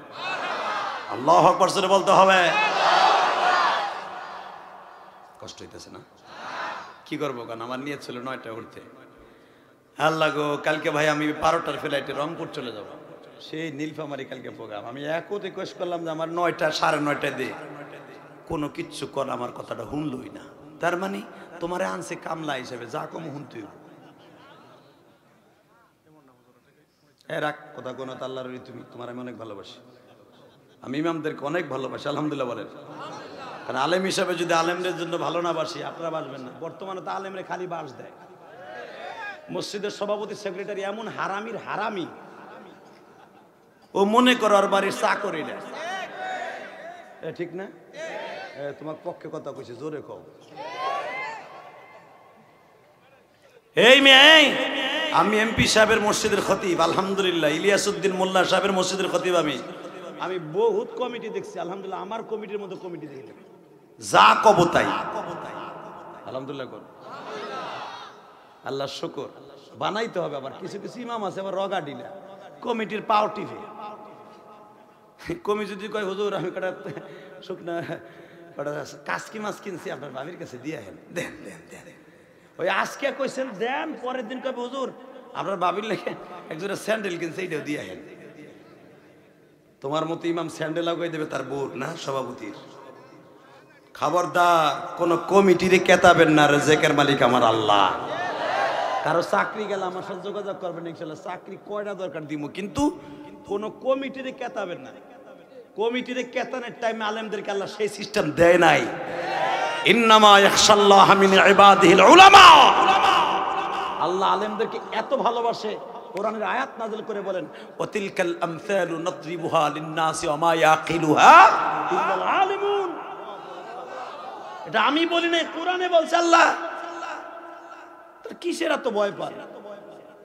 আল্লাহু আকবার জোরে বলতে হবে। কষ্ট হইতেছে না? কি করবো, কারণ আমার নিয়ত ছিল 9টায় উঠতে। আল্লাহ গো, কালকে ভাই আমি 12টার ফ্লাইটে রংপুর চলে যাব, সেই নীলফামারী কালকে প্রোগ্রাম। আমি একও রিকোয়েস্ট করলাম যে আমার 9টা 9:30 দে, কোনো কিচ্ছু কর, আমার কথাটা শুনলই না। তার মানে তোমারে আনছে কামলা হিসেবে, যা কম শুনতেই রাখ কথা কোনো আল্লাহর। তুমি তোমার আমি অনেক ভালোবাসি, আমি ইমামদেরকে অনেক ভালোবাসি, আলহামদুলিল্লাহ বলেন। কারণ আলেম হিসাবে যদি আলেমদের জন্য ভালো না বাসি, আপনারা বাসবেন না। বর্তমানে তো আলেমরে খালি বাস দেয়। মসজিদের সভাপতি সেক্রেটারি এমন হারামির হারামি, ও মনে করো আর বাড়ির চা করি না। ঠিক না? তোমার পক্ষে কথা কইছে, জোরে কও। এই মেয়ে, আমি এমপি সাহেবের মসজিদের খতিব, আলহামদুলিল্লাহ। ইলিয়াসউদ্দিন মোল্লা সাহেবের মসজিদের খতিব। আমি বহুত কমিটি দেখছি, আলহামদুলিল্লাহ। আমার কমিটির মতো কমিটি দেখি না, যা কব তাই। আলহামদুলিল্লাহ কর, আল্লাহ শুকর। বানাইতে হবে। আবার কিছু কিছু ইমাম আছে আবার রগা ডিলা, কমিটির পাও টিভি। কমি যদি কয় হুজুর আমি কটা শুকনা কাসকি মাছ কিনছি, আপনার ভাবির কাছে দিয়ে হেন, দেন দেন দেন। ওই আজকে কইছেন দেন, পরের দিন কবে হুজুর আপনার ভাবির লেখে একজনের স্যান্ডেল কিনছে, এইটাও দিয়ে হেন। তোমার মতো ইমাম স্যান্ডেল লাগাই দেবে তার বোর না, সভাপতির। খবরদার, কোন কমিটিরে কেতাবেন না, রেজেকের মালিক আমার আল্লাহ। কারো চাকরি গেলে আমার সাথে যোগাযোগ করবেন ইনশাআল্লাহ, চাকরি কয়টা দরকার দিব, কিন্তু কোন কমিটিরে কেতাবেন না। কমিটিরে কেতানের টাইমে আলেমদেরকে আল্লাহ সেই সিস্টেম দেয় নাই। ইন্নামা ইয়াখশাল্লাহ মিন ইবাদিহিল উলামা। আল্লাহ আলেমদেরকে এত ভালোবাসে, কোরআনের আয়াত নাযিল করে বলেন ওয়াতিলকাল আমসালু নাদরিবুহা লিন-নাসি ওয়া মা ইয়াকিলুহা ইল্লাল আলিমুন। এটা আমি বলি না, কোরআনে বলছে আল্লাহ। তার কিসের এত ভয় পান?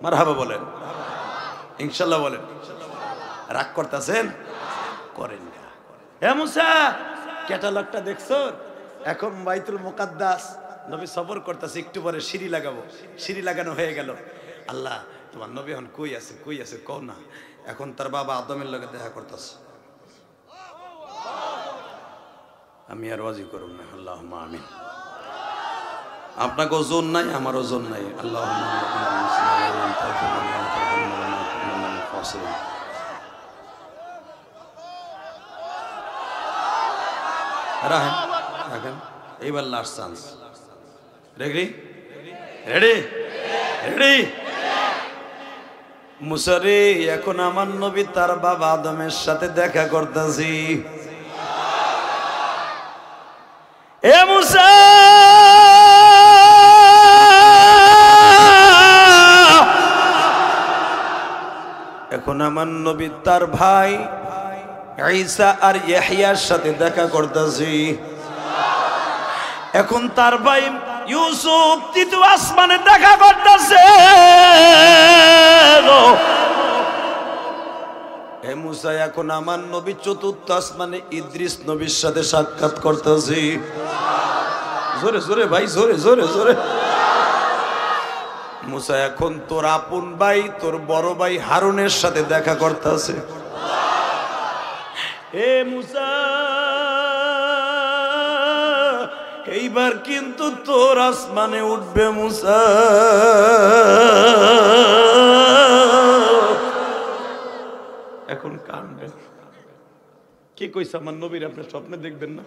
মারহাবা বলেন, ইনশাআল্লাহ বলেন। রাগ করতেছেন? করেন না। হে মুসা, ক্যাটালগটা দেখছো? এখন বাইতুল মুকাদ্দাস নবী সফর করতেছে, একটু পরে সিঁড়ি লাগাবো, সিঁড়ি লাগানো হয়ে গেল। আল্লাহ তোমার নবী এখন কই আছে, কই আছে কও না। এখন তার বাবা আদমের লগে দেখা করতেছে। আমি আর ওয়াজি করব না, আল্লাহুম্মা আমিন। আপনাকে ওজন নাই, আমার ওজন নাই। আল্লাহুম্মা রাখেন রাখেন, এইবার last chance. Ready ready ready. মুসারে, এখন আমার নবী তার বাবা আদমের সাথে দেখা করতেছি। এ মুসা, এখন আমার নবী তার ভাই ঈসা আর ইয়াহইয়ার সাথে দেখা করতেছি। এখন তার ভাই ইউসুফ তৃতীয় আসমানে দেখা করতেছে। হে মুসা, এখন আমার নবী চতুর্থ আসমানে ইদ্রিস নবীর সাথে সাক্ষাৎ করতেছি। জোরে জোরে ভাই, জোরে জোরে জোরে। মুসা, এখন তোর আপন ভাই, তোর বড় ভাই হারুনের সাথে দেখা করতেছে। হে মুসা, এইবার কিন্তু তোর আসমানে উঠবে মুসা। এখন কাঁদবেন। কি কইছে আমার নবীর আপনি স্বপ্নে দেখবেন না?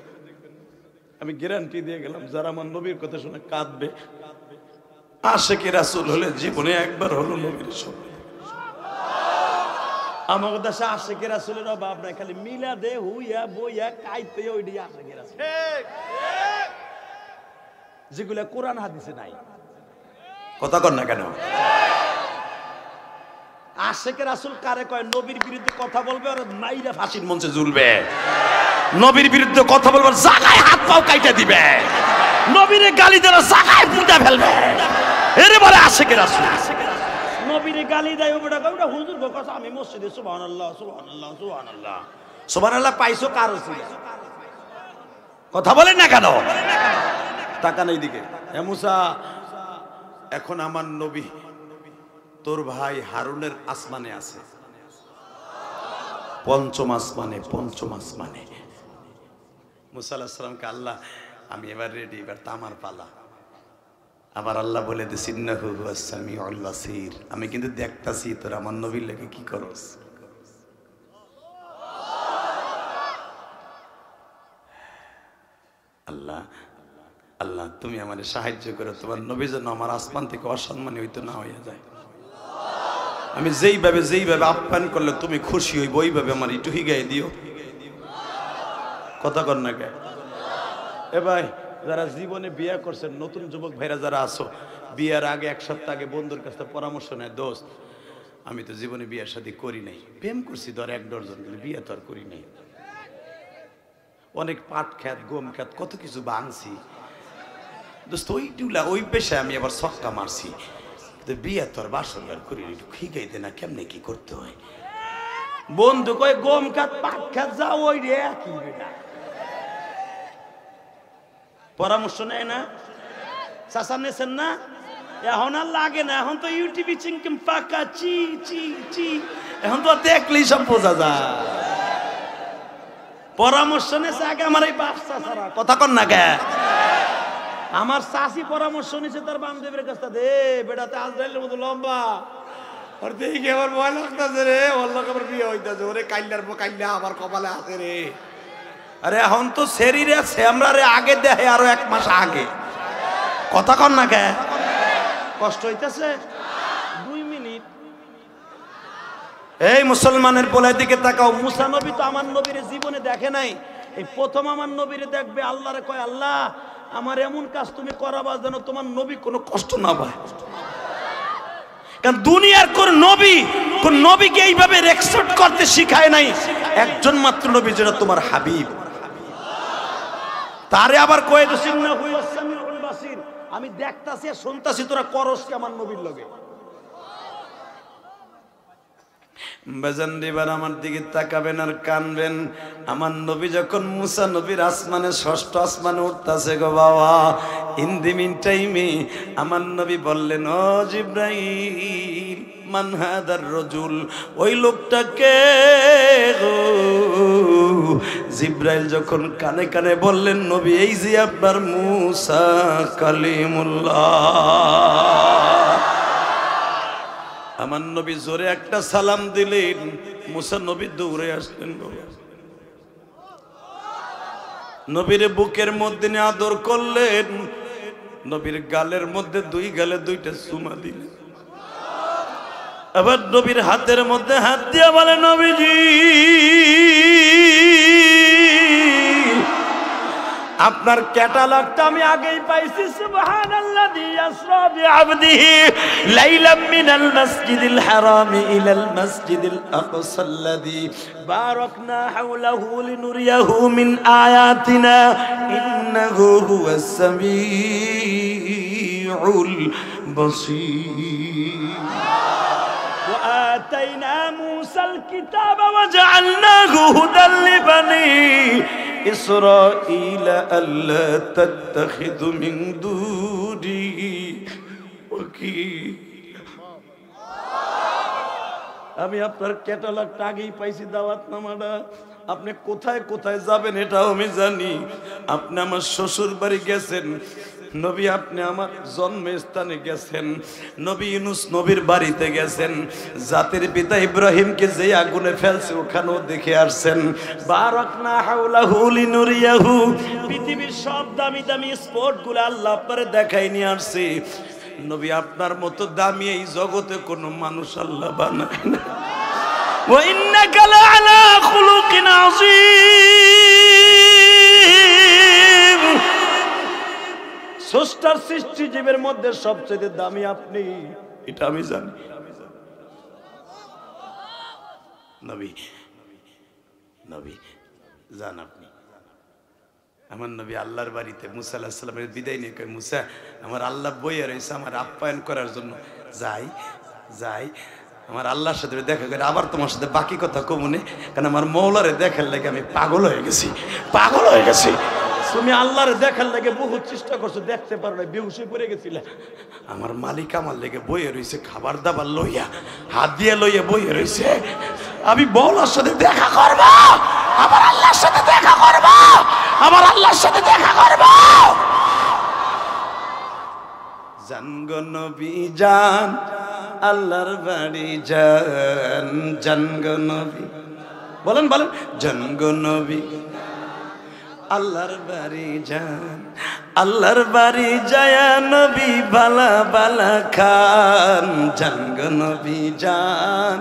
আমি গ্যারান্টি দিয়ে গেলাম, যারা আমার নবীর কথা শুনে কাঁদবে, আশিকে রাসূল হলে জীবনে একবার হলো নবীর স্বপ্ন। আমার দেশে আশিকে রাসূলের অভাব নাই, খালি মিলাদে হুইয়া বইয়া কাইতে ওইডি আশিকে রাসূল, যেগুলা কোরআন হাদিসে নাই। কথা কর না কেন? আশিকে রাসূল কারে কয়? নবীর বিরুদ্ধে কথা বলবে আর মাইরা ফাঁসির মঞ্চে ঝুলবে, নবীর বিরুদ্ধে কথা বলবে, জায়গায় হাত পাও কাইটা দিবে, নবীরে গালি দেবে, জায়গায় পুঁতা ফেলবে। এরে বলে আশিকে রাসূল। নবীরে গালি দেয়, ওটা ওটা হুজুর গো কথা, আমি মসজিদে সুবহানাল্লাহ সুবহানাল্লাহ সুবহানাল্লাহ সুবহানাল্লাহ পাইছো কার ওসিলা? কথা বলেন না কেন? তাকান এইদিকে। হে মুসা, এখন আমার নবী তোর ভাই হারুনের আসমানে আছে, পঞ্চম আসমানে, পঞ্চম আসমানে। মুসা আলাইহিস সালামকে আল্লাহ, আমি এবার রেডি, এবার তামার পালা। আবার আল্লাহ বলে দিস ইন্নাহু হুয়াস সামিউল বাসীর, আমি কিন্তু দেখতাছি তোর আমার নবীর লাগে কি করস। আল্লাহ আল্লাহ, তুমি আমারে সাহায্য করো, তোমার নবী যেন আমার আসমান থেকে অসম্মানী হইতো না হইয়া যায়। আমি যেইভাবে আপ্যায়ন করলে তুমি খুশি হইব, ওইভাবে আমার একটু হিগাই দিও। কথা কর না কে? এ ভাই, যারা জীবনে বিয়ে করছেন, নতুন যুবক ভাইরা যারা আছো, বিয়ের আগে এক সপ্তাহ আগে বন্ধুর কাছে পরামর্শ নেয়, দোস্ত আমি তো জীবনে বিয়ের শাদী করি নাই, প্রেম করছি ধর 1 ডজন, বিয়ে তো আর করি নাই। অনেক পাট খ্যাত, গম খ্যাত, কত কিছু ভাঙছি দোস্ত, ওই টুলা ওই পেশায় আমি আবার ছক্কা মারছি। কিন্তু বিয়ে তো আর বাসর করি একটু শিখাইতে না কেমনে কি করতে হয়। বন্ধু কয় গম খাত পাট খাত যাও, ওই রে কি বেটা পরামর্শ নেয় না? চাচা নেছেন না? এখন আর লাগে না, এখন তো ইউটিউবে চিংকিম পাকা চি চি চি, এখন তো দেখলেই সব বোঝা যায়। পরামর্শ নেছে আগে আমার এই বাপ চাচারা। কথা কর না কে? আমার চাচি পরামর্শ নিছে তার বান্ধবীর কাছে, দে বেটাতে আজরাইলের মতো লম্বা, আর দেখি আমার ভয় লাগতেছে রে, ওর লোক আবার বিয়ে হইতেছে, ওরে কাইল্লা আবার কপালে আছে রে। আরে এখন তো শরীরে আমরা রে আগে দেখে আরো 1 মাস আগে। কথা কর না কে? কষ্ট হইতেছে 2 মিনিট। এই মুসলমানের পোলার দিকে তাকাও। মুসা নবী তো আমার নবীর জীবনে দেখে নাই, এই প্রথম আমার নবীরে দেখবে। আল্লাহরে কয়, আল্লাহ আমার এমন কাজ তুমি করাবা যেন তোমার নবী কোনো কষ্ট না পায়। কারণ দুনিয়ার কোন নবীকে এইভাবে রেসপেক্ট করতে শিখায় নাই। একজন মাত্র নবী, যেটা তোমার হাবিব। তারে আবার কয়ে তো সিন্নাহু ওয়াস-সামিউল বাসীর, আমি দেখতাছি আর শুনতাছি, তোরা করস কি আমার নবীর লগে? বাজান দিবার আমার দিকে তাকাবেন আর কানবেন। আমার নবী যখন মুসা নবীর আসমানে, ষষ্ঠ আসমানে উঠতাছে গো বাবা, ইন দি মিন টাইমে আমার নবী বললেন, ও জিব্রাইল, মান হাদার রাজুল, ওই লোকটাকে গো। জিব্রাইল যখন কানে কানে বললেন, নবী এই যে আপনার মুসা কালিমুল্লাহ। আমার নবী জোরে একটা সালাম দিলেন, মুসা নবী দৌড়ে আসলেন। নবীর বুকের মধ্যে নিয়ে আদর করলেন, নবীর গালের মধ্যে দুই গালে দুইটা চুমা দিলেন। আবার নবীর হাতের মধ্যে হাত দিয়া বলে, নবীজি আপনার ক্যাটালগটা আমি আগেই পাইছি। সুবহানাল্লাযী আসরা বিআবদিহি লাইলাম মিনাল মাসজিদিল হারামি ইলাল মাসজিদিল আকসাল্লাযী বারাকনা হাওলাহু লিনুরিয়াহু মিন আয়াতিনা ইন্নাহু হুয়াস সামিউল বাসীর। وآتينا موسى الكتاب وجعلناه هدى لبني إسرائيل ألا تتخذوا من دوني وكيلا। আমি আপনার ক্যাটালগটা আগেই পাইছি, দাওয়াতনামাটা। আপনি কোথায় কোথায় যাবেন এটাও আমি জানি। আপনি আমার শ্বশুর বাড়ি গেছেন নবী, আপনি আমার জন্মস্থানে গেছেন নবী, ইউনূস নবীর বাড়িতে গেছেন, জাতির পিতা ইব্রাহিমকে যে আগুনে ফেলছে ওখানেও দেখে আসছেন। বারাকনা হাওলাহু লিনুরিয়াহু, পৃথিবীর সব দামি দামি স্পটগুলো আল্লাহ আপনারে দেখাই নিয়ে আসছে। নবী, আপনার মতো দামি এই জগতে কোনো মানুষ আল্লাহ বানায় না। ওয়া ইন্নাকা লাআলা খুলুকিন আযীম। স্রষ্টার সৃষ্টি জীবের মধ্যে সবচেয়ে দামি আপনি, এটা আমি জানি। নবী নবী জান আপনি। আমার নবী আল্লাহর বাড়িতে মুসা আলাইহিস সালামের বিদায় নিয়ে কয়, মুসা আমার আল্লাহ বইয়া রয়েছে আমার আপ্যায়ন করার জন্য, যাই যাই আমার আল্লাহর সাথে দেখা করে আবার তোমার সাথে বাকি কথা কমুনে, কারণ আমার মৌলারে দেখার লাগে আমি পাগল হয়ে গেছি, পাগল হয়ে গেছি। তুমি আল্লাহরে দেখার লাগে বহুত চেষ্টা করছো, দেখতে পারো না, বেহুশে পড়ে গেছিলে। আমার মালিক আমার লেগে বইয়ে রয়েছে, খাবার দাবার লইয়া হাত দিয়ে লইয়া বইয়ে রয়েছে। আমি মৌলার সাথে দেখা করবো, আমার আল্লাহর সাথে দেখা করবো, আমার আল্লাহর সাথে দেখা করবো। জানগো নবী জান, আল্লাহর বাড়ি যান, জানগো নবী, বলেন বলেন, জানগো নবী আল্লাহর বাড়ি যান, আল্লাহর বাড়ি যায় নবী বালা বালা খান, জানগো নবী যান,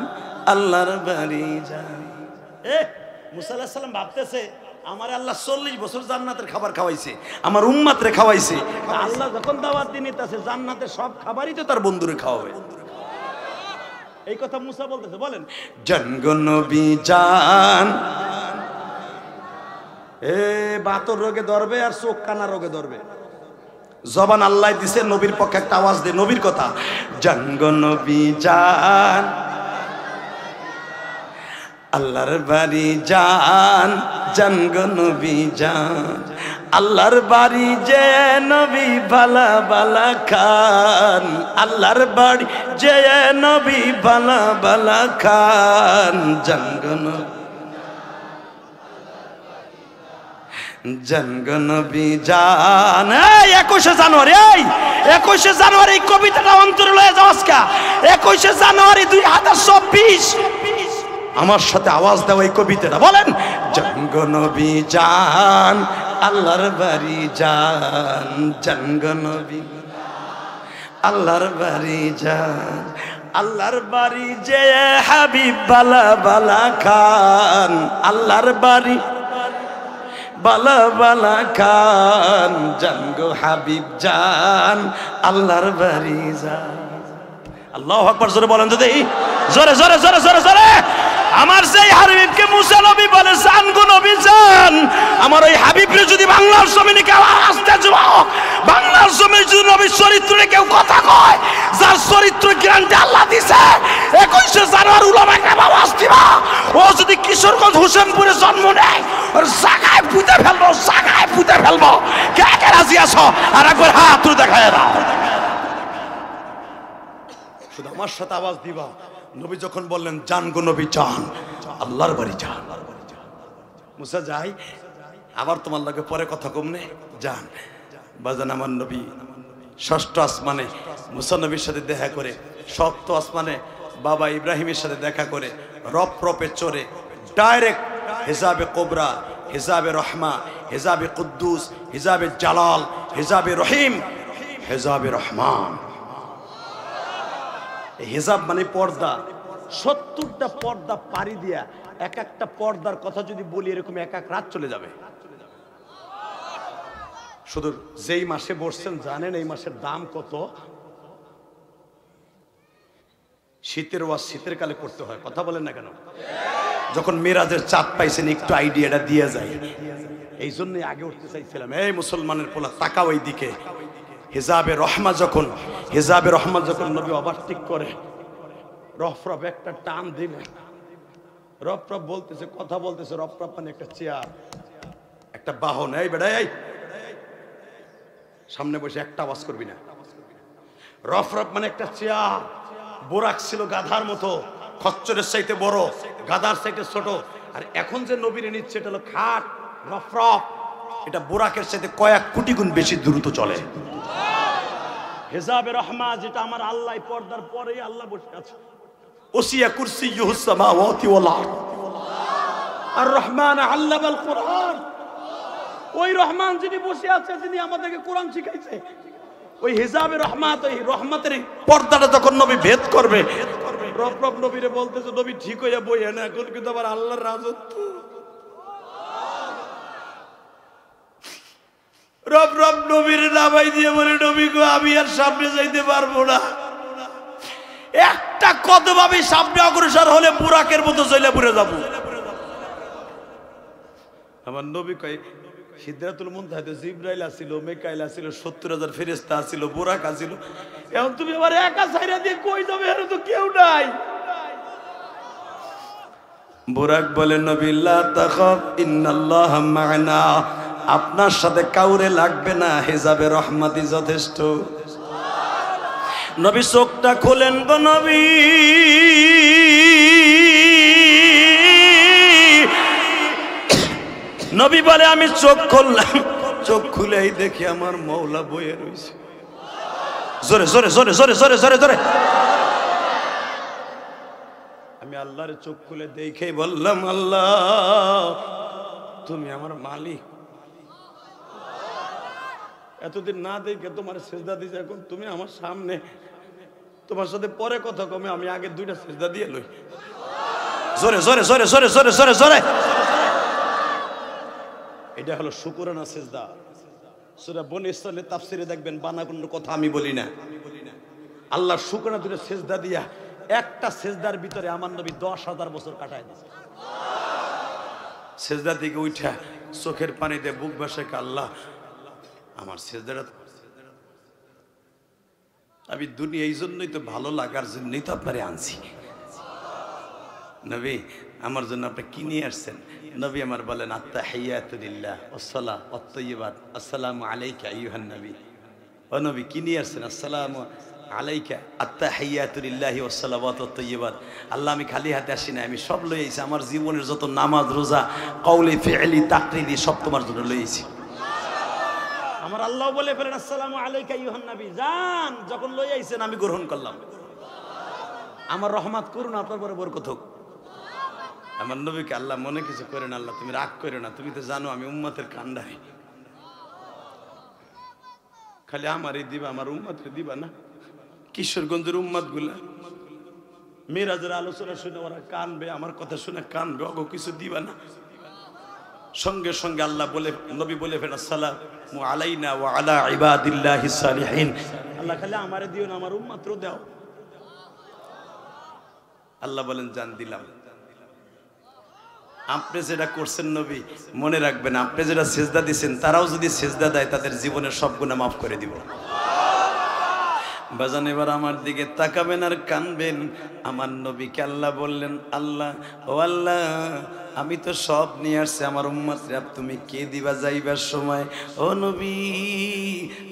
আল্লাহর বাড়ি যান। মুসা আলাইহিস সালাম ভাবতেছে, আমার আল্লাহ 40 বছর জান্নাতের খাবার খাওয়াইছে, আমার উম্মতরে খাওয়াইছে। আল্লাহ যখন দাওয়াত দিতেছে জান্নাতের সব খাবারই তো তার বন্ধুরে খাওয়াবে। এই কথা মুসা বলতেছে, বলেন জানগো নবী জান। বাতর রোগে ধরবে আর চোখ কানা রোগে ধরবে। জবান আল্লাহ দিছে, নবীর পক্ষে একটা আওয়াজ দে, নবীর কথা। জানগো নবী জান, আল্লাহর বাড়ি যান, জানগো নবী যান, আল্লাহর বাড়ি যে নবী বালা বালা খান, আল্লাহর বাড়ি যে নবী বালা বালা খান, জানগো নবী জানগো নবী জান। 21শে জানুয়ারি, এই 21শে জানুয়ারি কবিতাটা অন্তরে লয়ে যাও আজকে। 21শে জানুয়ারি 2024 আমার সাথে আওয়াজ দাও এই কবিতাটা, বলেন জানগো নবী জান, আল্লাহর বাড়ি যান, জানগো নবী আল্লাহর বাড়ি যান, আল্লাহর বাড়ি যে হাবিব বালা বালা খান, আল্লাহর বাড়ি বালা বালা খান, জানগো হাবিব জান, আল্লাহর বাড়ি যান। আল্লাহু আকবার, জোরে বলেন তো দেখি, জোরে জোরে জোরে জোরে জোরে। আমার সেই হাবিবকে মুসা নবী বলে, জান গো নবী জান, আমার ওই হাবিবরে যদি বাংলার জমিনে কেউ আসতে যুবক, বাংলার জমিনে যদি নবীর চরিত্রে কেউ কথা কয়, যার চরিত্র গ্যারান্টি আল্লাহ দিছে, 21 জানুয়ারি উলামায়ে কেরাম আওয়াজ দিবা, ও যদি কিশোরগঞ্জ হোসেনপুরে জন্ম নেয়, ওর জায়গায় পুঁতে ফেলবো, জায়গায় পুঁতে ফেলবো। কে কে রাজি আছো? আর একবার হাত তুলে দেখায় দাও। শুধু আমার সাথে আওয়াজ দিবা। নবী যখন বললেন জান গো নবী জান, আল্লাহর বাড়ি যান। মুসা যাই, আবার তোমার লাগে পরে কথা কমনে যান। বাজান আমার নবী ষষ্ঠ আসমানে মুসা নবীর সাথে দেখা করে, সপ্ত আসমানে বাবা ইব্রাহিমের সাথে দেখা করে, রপ রপে চড়ে ডাইরেক্ট হিজাবে কোবরা, হিজাবে রহমা, হিজাবে কুদ্দুস, হিজাবে জালাল, হিজাবে রহিম, হিজাবে রহমান। হিজাব মানে পর্দা। 70টা পর্দা পাড়ি দিয়া এক একটা পর্দার কথা যদি বলি, এরকম এক এক রাত চলে যাবে। শুধু যেই মাসে বসছেন জানেন এই মাসের দাম কত? শীতের ওয়াজ শীতের কালে করতে হয়, কথা বলেন না কেন? যখন মেরাজের চাঁদ পাইছেন একটু আইডিয়াটা দিয়ে যায়। এই জন্যই আগে উঠতে চাইছিলাম, এই মুসলমানের পোলা তাকাও এই দিকে। হিজাবে রহমা যখন, হিজাবে রহমা যখন নবী ওভারটেক করে, রফ রফ একটা টান দিলে, রফ রফ বলতেছে, কথা বলতেছে, রফ রফ মানে একটা চেয়ার, একটা বাহন। এই বেড়া, এই সামনে বসে একটা আওয়াজ করবি না। রফ রফ মানে একটা চেয়ার। বোরাক ছিল গাধার মতো, খচ্চরের চাইতে বড়, গাধার চাইতে ছোট। আর এখন যে নবীরে নিচ্ছে এটা হলো খাট, রফ রফ। এটা বোরাকের সাথে কয়েক কোটি গুণ বেশি দ্রুত চলে। হিজাবে রহমা যেটা আমার আল্লাহ পর্দার পরেই আল্লাহ বসে আছে। ওসিয়া কুরসিয়ুহুস সামাওয়াতি ওয়াল আরদ, আর রহমান আল্লামাল কুরআন। ওই রহমান যিনি বসে আছে, যিনি আমাদেরকে কোরআন শিখাইছে, ওই হিজাবে রহমাত, ওই রহমতের পর্দাটা যখন নবী ভেদ করবে, রব রব নবীরে বলতেছে, নবী ঠিক হইয়া বইয়া না, এখন কিন্তু আবার আল্লাহর রাজত্ব। রব রব নবীর নামাই দিয়ে বলে, নবী গো আমি আর সামনে যাইতে পারবো না। একটা কদম আমি সামনে অগ্রসর হলে বুরাকের মতো চলে পুরে যাবো। আমার নবী কয়, সিদরাতুল মুনতাহাতে জিবরাইল আছিল, মিকাইল আছিল, 70,000 ফেরেশতা আছিল, বুরাক আছিল। এখন তুমি আবার একা ছাইরা দিয়ে কই যাবে? এর তো কেউ নাই। বুরাক বলে, নবী লা তাখাফ ইন্নাল্লাহা মা'না, আপনার সাথে কাউরে লাগবে না, হিজাবে রহমতই যথেষ্ট। নবী চোখটা খোলেন গো নবী। নবী বলে, আমি চোখ খুললাম, চোখ খুলেই দেখি আমার মওলা বয়ে রয়েছে। জোরে জোরে জোরে জোরে জোরে জোরে জোরে। আমি আল্লাহর চোখ খুলে দেখেই বললাম, আল্লাহ তুমি আমার মালিক। এতদিন না দেখে তোমার সেজদা দিয়েছে, এখন তুমি আমার সামনে, তোমার সাথে পরে কথা কমে, আমি আগে 2টা সেজদা দিয়ে লই। জোরে জোরে জোরে জোরে জোরে জোরে জোরে। এটা হলো শুকরানা সেজদা। সূরা বনী ইসরাঈলের তাফসীরে দেখবেন বানা কোনো কথা আমি বলি না। আল্লাহর শুকরানা 2টা সেজদা দিয়া একটা সেজদার ভিতরে আমার নবী 10,000 বছর কাটায় দিয়েছে। সেজদা থেকে উঠা চোখের পানিতে বুক ভাসে, আল্লাহ আমার সেজদাটা, আমি দুনিয়া এই জন্যই তো ভালো লাগার জন্যই তো আপনারে আনছি। নবী আমার জন্য আপনি কি নিয়ে আসছেন? নবী আমার বলেন, আত্তাহিয়াতু লিল্লাহ ওয়াসসালাতু ওয়াত-তাইয়্যিবাত, আসসালামু আলাইকা আইয়ুহান নবী। ও নবী কি নিয়ে আসছেন? আসসালামু আলাইকা আত্তাহিয়াতু লিল্লাহি ওয়াসসালাওয়াতু ওয়াত-তাইয়্যিবাত। আল্লাহ আমি খালি হাতে আসি না, আমি সব লই আইছি। আমার জীবনের যত নামাজ, রোজা, কওলি, ফি'লি, তাকরিরি সব তোমার জন্য লই আইছি। আমার আল্লাহ বলে ফেলেন, আসসালামু আলাইকা আইয়ুহান নবী, জান যখন লই আইছেন আমি গ্রহণ করলাম। আমার রহমত করুন, আপনার পরে বরকত হোক। আমার নবীকে আল্লাহ মনে কিছু করেন, আল্লাহ তুমি রাগ করে না, তুমি তো জানো আমি উম্মতের কান্ডারি, খালি আমারই দিবা, আমার উম্মতের দিবা না। কিশোরগঞ্জের উম্মত গুলা মিরাজের আলোচনা শুনে ওরা কানবে, আমার কথা শুনে কানবে, অগো কিছু দিবা না। সঙ্গে সঙ্গে আল্লাহ বলে, নবী বলে ফেলেন, আসসালামু আলাইনা ওয়া আলা ইবাদিল্লাহিস সালিহিন। আল্লাহ খালি আমারে দিও না, আমার উম্মতরও দাও। আল্লাহ বলেন জান দিলাম। আপনি যেটা করছেন নবী, মনে রাখবেন আপনি যেটা সেজদা দিচ্ছেন তারাও যদি সেজদা দেয় তাদের জীবনের সব গুনাহ মাফ করে দিব। বাজান এবার আমার দিকে তাকাবেন আর কানবেন। আমার নবীকে আল্লাহ বললেন, আল্লাহ ও আল্লাহ, আমি তো সব নিয়ে আসছি, আমার উম্মতরে তুমি কে দিবা যাইবার সময়? ও নবী,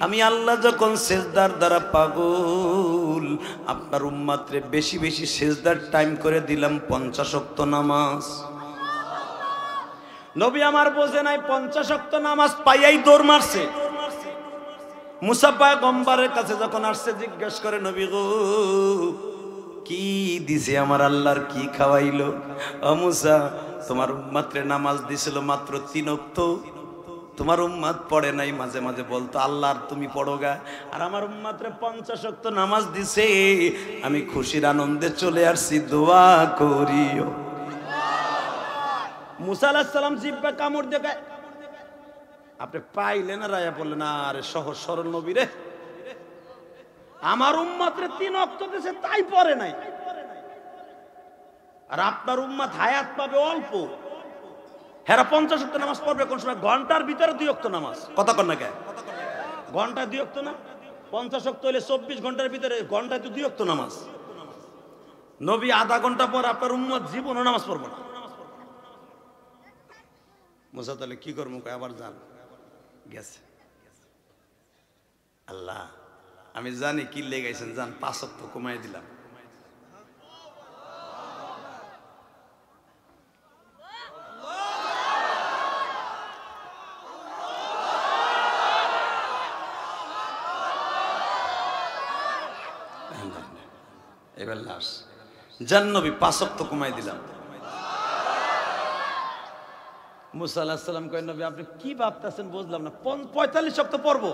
আমি আল্লাহ যখন সেজদার দ্বারা পাগল, আপনার উম্মতরে বেশি বেশি সেজদার টাইম করে দিলাম 50 ওয়াক্ত নামাজ। নবী আমার বোঝে নাই 50 ওয়াক্ত নামাজ পাইয়াই দৌড় মারছে। মুসা পয়গম্বরের কাছে যখন আসছে জিজ্ঞেস করে, নবী গো কি দিছে আমার আল্লাহর, কি খাওয়াইলো? ও মুসা, তোমার উম্মতরে নামাজ দিছিল মাত্র 3 ওয়াক্ত, তোমার উম্মত পড়ে নাই, মাঝে মাঝে বলতো আল্লাহর তুমি পড়োগা, আর আমার উম্মতরে 50 ওয়াক্ত নামাজ দিছে, আমি খুশির আনন্দে চলে আসছি, দোয়া করিও। মুসা আলাইহিস সালাম জিহ্বা কামড় দিয়ে আপনি পাইলেন আর রায়া বললেন, আরে সহজ সরল নবী রে, আমার উম্মতরে 3 ওয়াক্ত দিয়েছে তাই পড়ে নাই, আর আপনার উম্মত হায়াত পাবে অল্প, হেরা 50 ওয়াক্ত নামাজ পড়বে কোন সময়? ঘন্টার ভিতরে 2 ওয়াক্ত নামাজ। কথা কন না কে? ঘন্টায় 2 ওয়াক্ত না, 50 ওয়াক্ত হলে 24 ঘন্টার ভিতরে, ঘন্টায় তো 2 ওয়াক্ত নামাজ। নবী আধা ঘন্টা পর আপনার উম্মত জীবনও নামাজ পড়বে না। মুসা তাহলে কি করবো? আবার যান গেছে। আল্লাহ আমি জানি কি লেগাইছেন, যান 5 ওয়াক্ত কমাই দিলাম। এবার লাশ জান নবী 5 ওয়াক্ত কমাই দিলাম। মুসা আলাইহিস সালাম কয়, নবী আপনি কি ভাবতেছেন বুঝলাম না, 45 ওয়াক্ত পড়বো?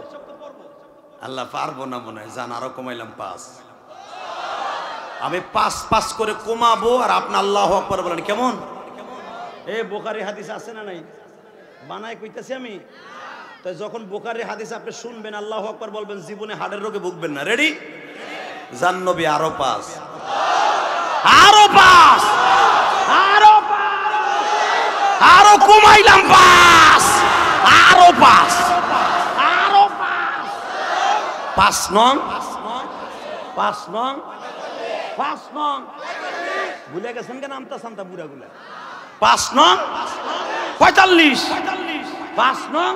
আল্লাহ পারবো না মনে হয়, জান আরো কমাইলাম 5। আমি 5 করে কমাবো আর আপনি আল্লাহু আকবার বলেন, কেমন? এই বুখারী হাদিস আছে না নাই? বানায় কইতাছি আমি। তাই যখন বুখারী হাদিস আপনি শুনবেন আল্লাহু আকবার বলবেন, জীবনে হাড়ের রোগে ভুগবেন না। রেডি? জান নবী আরো 5, আরো 5, আরো কমাইলাম 5, আরো 5, আরো 5 নং, 5 নং, 5 নং। ভুলে গেছেন কেন আমতা সান্তা বুড়া গুলা? 5 নং 45, 5 নং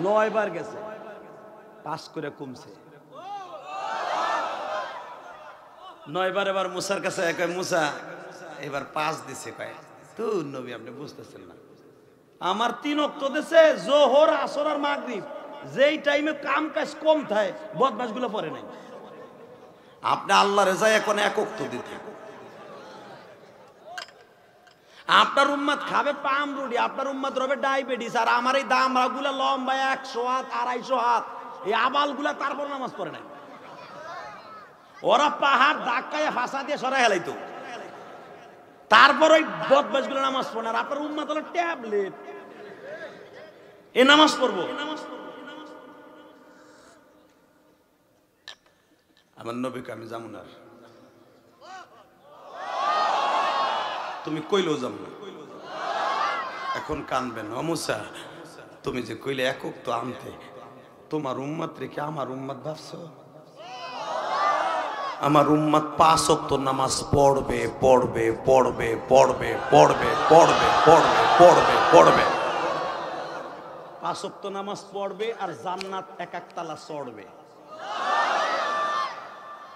9 বার গেছে, 5 করে কমছে। 9 বার। এবার মুসার কাছে কয়, মুসা এবার 5 দিছে। কয় তো নবী আপনি বুঝতেছেন না, আমার 3 ওয়াক্ত দিছে, জোহর আসর আর মাগরিব, যেই টাইমে কাম কাজ কম থাকে বদমাশ গুলো পড়ে নাই। আপনি আল্লাহ রেজা এখন 1 ওয়াক্ত দিতে, আপনার উম্মত খাবে পাম রুটি, আপনার উম্মত রবে ডায়াবেটিস, আর আমার এই দামরা গুলা লম্বা 100 হাত 250 হাত, এই আবাল গুলা তারপর নামাজ পড়ে নাই। ওরা পাহাড় ধাক্কায় ফাঁসা দিয়ে সরাই হেলাইতো, তারপর ওই বদমাশ গুলো নামাজ পড়ে। আর আপনার উম্মত হলো ট্যাবলেট, এ নামাজ পড়বো? আমার নবীকে আমি যাবো না, তুমি কইলেও যাবো না। এখন কানবেন, ও মুসা তুমি যে কইলে 1 ওয়াক্ত আনতে, তোমার উম্মত রেখে আমার উম্মত ভাবছো? আমার উম্মত 5 ওয়াক্ত নামাজ পড়বে পড়বে পড়বে পড়বে পড়বে পড়বে পড়বে পড়বে পড়বে 5 ওয়াক্ত নামাজ পড়বে আর জান্নাত 1 তালা চড়বে।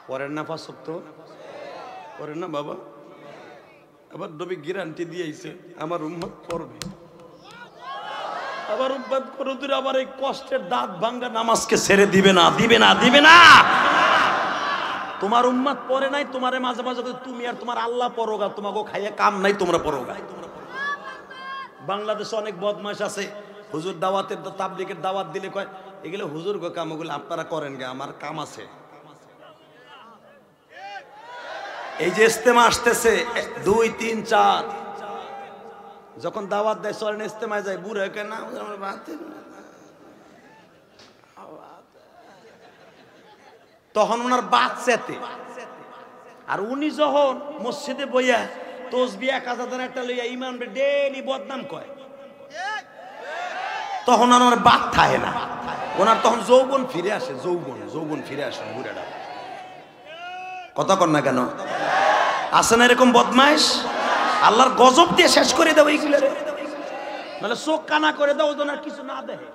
পড়েন না 5 ওয়াক্ত? পড়েন না বাবা? আবার নবী গ্যারান্টি দিয়েছে আমার উম্মত পড়বে। আবার উম্মত কোনদিন আবার এই কষ্টের দাঁত ভাঙ্গা নামাজকে ছেড়ে দিবে না, দিবে না, দিবে না। তোমার উম্মত পড়ে নাই, তোমারে মাঝে মাঝে তুমি আর তোমার আল্লাহ পড়োগা, তোমাকে খাইয়ে কাম নাই, তোমরা পড়োগা। বাংলাদেশে অনেক বদমাশ আছে, হুজুর দাওয়াতের তাবলীগের দাওয়াত দিলে কয় এগুলো হুজুর গো কাম, ওগুলো আপনারা করেন গে, আমার কাম আছে। এই যে ইস্তেমা আসতেছে 2, 3, 4, যখন দাওয়াত দেয় সরেন ইস্তেমায় যায়, বুড়া কেন তখন ওনার বাদ চেতে, আর উনি যখন মসজিদে বইয়া তসবি 1000 একটা লইয়া ইমাম ডেইলি বদনাম কয়, তখন আমার বাদ থাকে না, ওনার তখন যৌবন ফিরে আসে, যৌবন ফিরে আসে বুড়াটা। কথা কন না কেন? আছে না এরকম বদমাইশ? আল্লাহর গজব দিয়ে শেষ করে দাও এইগুলো, নাহলে চোখ কানা করে দাও, ওজন আর কিছু না দেখে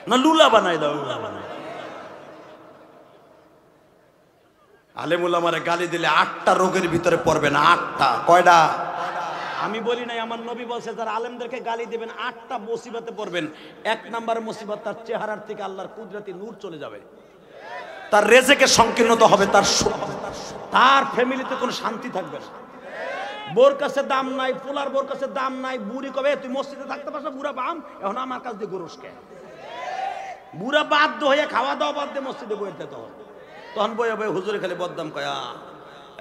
না, লুলা বানাই দাও। আলেম ওলামারে গালি দিলে 8টা রোগের ভিতরে পড়বে না। 8টা কয়টা? আমি বলি নাই, আমার নবী বলছে যারা আলেমদেরকে গালি দিবেন 8টা মুসিবতে পড়বেন। 1 নাম্বার মুসিবত, তার চেহারার থেকে আল্লাহর কুদরতি নূর চলে যাবে, তার রেজেকে সংকীর্ণতা হবে, তার ফ্যামিলিতে কোনো শান্তি থাকবে না। বোর কাছে দাম নাই, পোলার বোর কাছে দাম নাই। বুড়ি কবে তুই মসজিদে থাকতে পারছ, বুড়া বাম এখন আমার কাছ দিয়ে গরুস কে? বুড়া বাধ্য হয়ে খাওয়া দাওয়া বাদ দিয়ে মসজিদে বইতে, তখন বইয়া বই হুজুরে খালি বদনাম কয়া,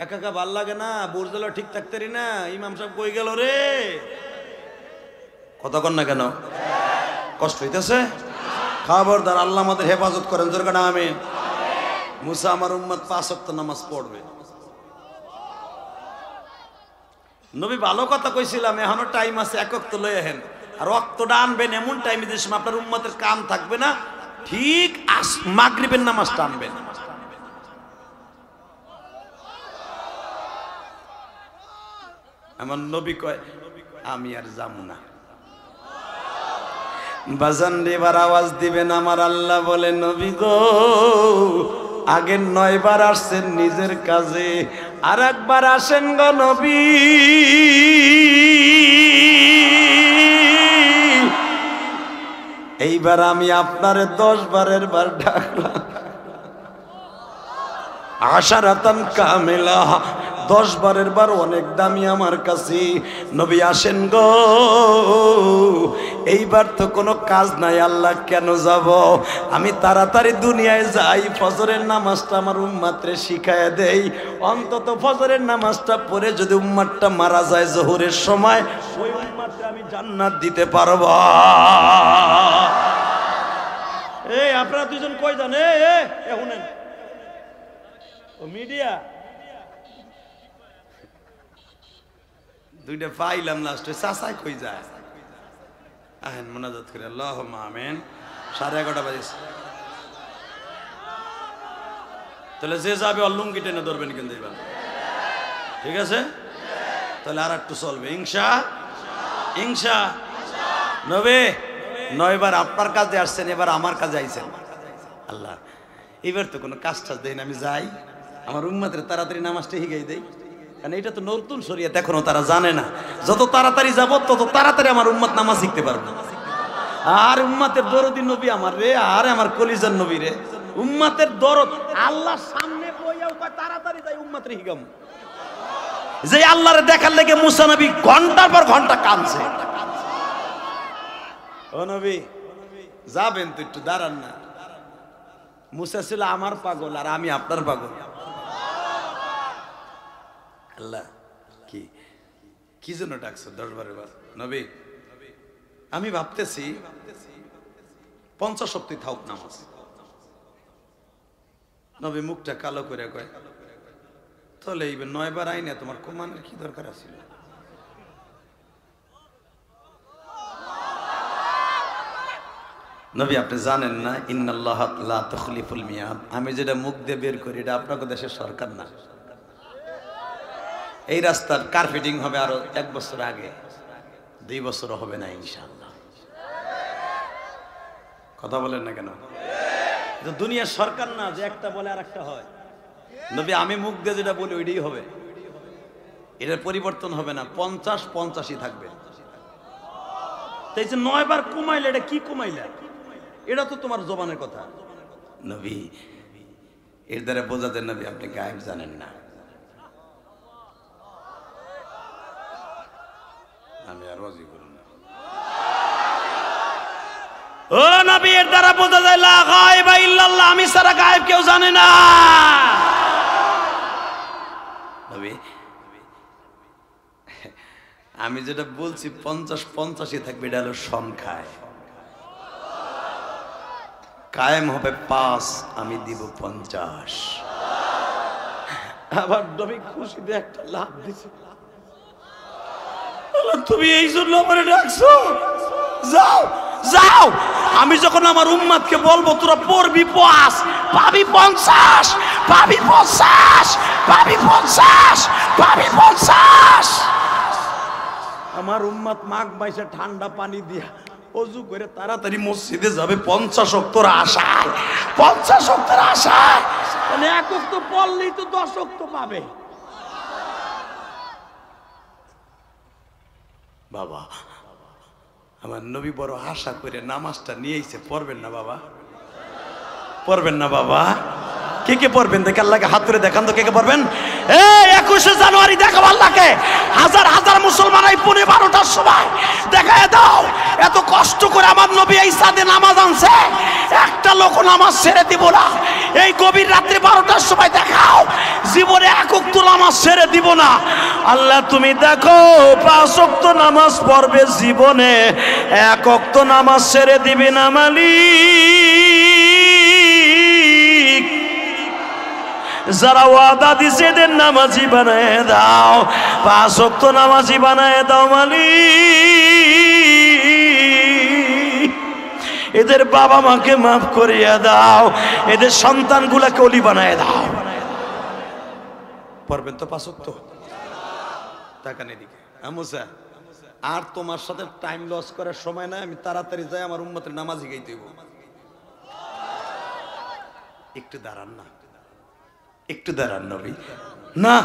একা একা ভাল লাগে না, বোরজলা ঠিক থাকতে রি না, ইমাম সাহেব কই গেল রে। কথা কন না কেন? কষ্ট হইতেছে? খবরদার, আল্লাহ আমাদের হেফাজত করেন, জোরকার আমিন। মুসা আমার উম্মত 5 ওয়াক্ত নামাজ পড়বে। নবী ভালো কথা কইছিলাম, এখনো টাইম আছে, 1 ওয়াক্ত লই আহেন, আর ওয়াক্তটা আনবেন এমন টাইমে যে সময় আপনার উম্মতের কাম থাকবে না, ঠিক মাগরিবের নামাজটা আনবেন। আমার নবী কয় আমি আর যাবো না। বাজান এবার আওয়াজ দিবেন, আমার আল্লাহ বলে নবী গো, আগের 9 বার আসছেন নিজের কাজে, আর একবার আসেন গো নবী, এইবার আমি আপনারে 10 বারের বার ডাকলাম। আশারাতান কামিলা, 10 বারের বার অনেক দামি আমার কাছে। নবী আসেন গো, এইবার তো কোনো কাজ নাই, আল্লাহ কেন যাব? আমি তাড়াতাড়ি দুনিয়ায় যাই, ফজরের নামাজটা আমার উম্মাতরে শিখায় দেই, অন্তত ফজরের নামাজটা পড়ে যদি উম্মাতটা মারা যায় জোহরের সময়, ওই উম্মাতরে আমি জান্নাত দিতে পারব। এই আপনারা দুজন কই যান? শুনেন, ও মিডিয়া দুইটা পাইলাম, লাস্টে চাচাই কই যায়। আহেন মোনাজাত করে, আল্লাহুম্মা আমিন। 11:30 বাজে, তাহলে যে যাবে লুঙ্গি টেনে ধরবেন কিন্তু এবার, ঠিক আছে? তাহলে আর একটু চলবে ইনশা। নবী 9 বার আপনার কাজে আসছেন, এবার আমার কাজে আইছেন। আল্লাহ এবার তো কোনো কাজ টাজ দেয় না, আমি যাই আমার উম্মতের তাড়াতাড়ি নামাজটা হিগাই দেই, কারণ এটা তো নতুন শরীয়ত, এখনো তারা জানে না। যত তাড়াতাড়ি যাব তত তাড়াতাড়ি আমার উম্মত নামাজ শিখতে পারবে। আর উম্মতের দরদি নবী আমার রে, আর আমার কলিজার নবী রে, উম্মতের দরদ। আল্লাহর সামনে বইয়াও কয় তাড়াতাড়ি যাই উম্মতের হিগাম। যে আল্লাহরে দেখার লেগে মুসা নবী ঘন্টার পর ঘন্টা কাঁদছে। ও নবী যাবেন তো একটু দাঁড়ান না। মুসা ছিল আমার পাগল, আর আমি আপনার পাগল। আল্লাহ কি জন্য ডাকছো 10 বারের বার? নবী আমি ভাবতেছি 50 শক্তি থাক নামাজ। নবী মুখটা কালো করে কয়, তাহলে এই 9 বার আইনে তোমার কমানের কি দরকার আছিল? নবী আপনি জানেন না, ইন্নাল্লাহ লা তুখলিফুল মিয়াদ, আমি যেটা মুখ দিয়ে বের করি এটা আপনাদের দেশের সরকার না। এই রাস্তার কার্পেটিং হবে আরো 1 বছর আগে, 2 বছরও হবে না ইনশাআল্লাহ। কথা বলেন না কেন? দুনিয়ার সরকার না যে একটা বলে আর একটা হয়। নবী আমি মুখ দিয়ে যেটা বলি ওইটাই হবে, এটার পরিবর্তন হবে না। 50-85 থাকবে। তাই যে 9 বার কমাইলে, এটা কি কমাইলে? এটা তো তোমার জবানের কথা। নবী এর দ্বারা বোঝা যায় নবী আপনি গায়েব জানেন না। আমি আর রাজি করুন না। ও নবী এর দ্বারা বোঝা যায় লা গায়বা ইল্লাল্লাহ, আমি ছাড়া গায়েব কেউ জানে না। নবী আমি যেটা বলছি 50-85 থাকবে, এটা হলো সংখ্যায়। কায়েম হবে 5, আমি দিব 50। আবার নবী খুশিতে একটা লাফ দিছে। তুমি এই জন্য আমারে ডাকছো? যাও যাও, আমি যখন আমার উম্মাদকে বলবো তোরা পড়বি ৫ পাবি ৫০, পাবি ৫০, পাবি ৫০, পাবি ৫০। আমার উম্মাদ মাঘ মাসে ঠান্ডা পানি দিয়া অজু করে তাড়াতাড়ি মসজিদে যাবে ৫০ ওয়াক্তের আশায়, ৫০ ওয়াক্তের আশায়। মানে ১ ওয়াক্ত পড়লেই তো ১০ ওয়াক্ত পাবে। বাবা, আমার নবী বড় আশা করে নামাজটা নিয়েছে, পড়বেন না বাবা? পড়বেন না বাবা? কে কে পড়বেন? দেখে আল্লাহকে হাত তুলে দেখান তো কে কে পড়বেন। এই ২১শে জানুয়ারি দেখাবো আল্লাহকে, হাজার হাজার মুসলমান এই ১৫-১২টার সময় দেখায় দাও। এত কষ্ট করে আমার নবী এই সাদে নামাজ আনছে, একটা লোক নামাজ ছেড়ে দিব না। এই গভীর রাত্রে ১২টার সময় দেখাও, জীবনে ১ ওয়াক্ত নামাজ ছেড়ে দিব না। আল্লাহ তুমি দেখো ৫ ওয়াক্ত নামাজ পড়বে, জীবনে ১ ওয়াক্ত নামাজ ছেড়ে দিবি না মালিক। যারা ওয়াদা দিছে এদের নামাজি বানায় দাও, ৫ ওয়াক্ত নামাজি বানায় দাও মালিক। এদের বাবা মাকে মাফ করিয়া দাও, এদের সন্তানগুলাকে ওলি বানায় দাও। পড়বেন তো ৫ ওয়াক্ত? টাকা নেই দিকে আমুসা, আর তোমার সাথে টাইম লস করার সময় নাই। আমি তাড়াতাড়ি যাই, আমার উম্মতের নামাজি গাইতে হইব। একটু দাঁড়ান না, একটু দাঁড়ান নবী। না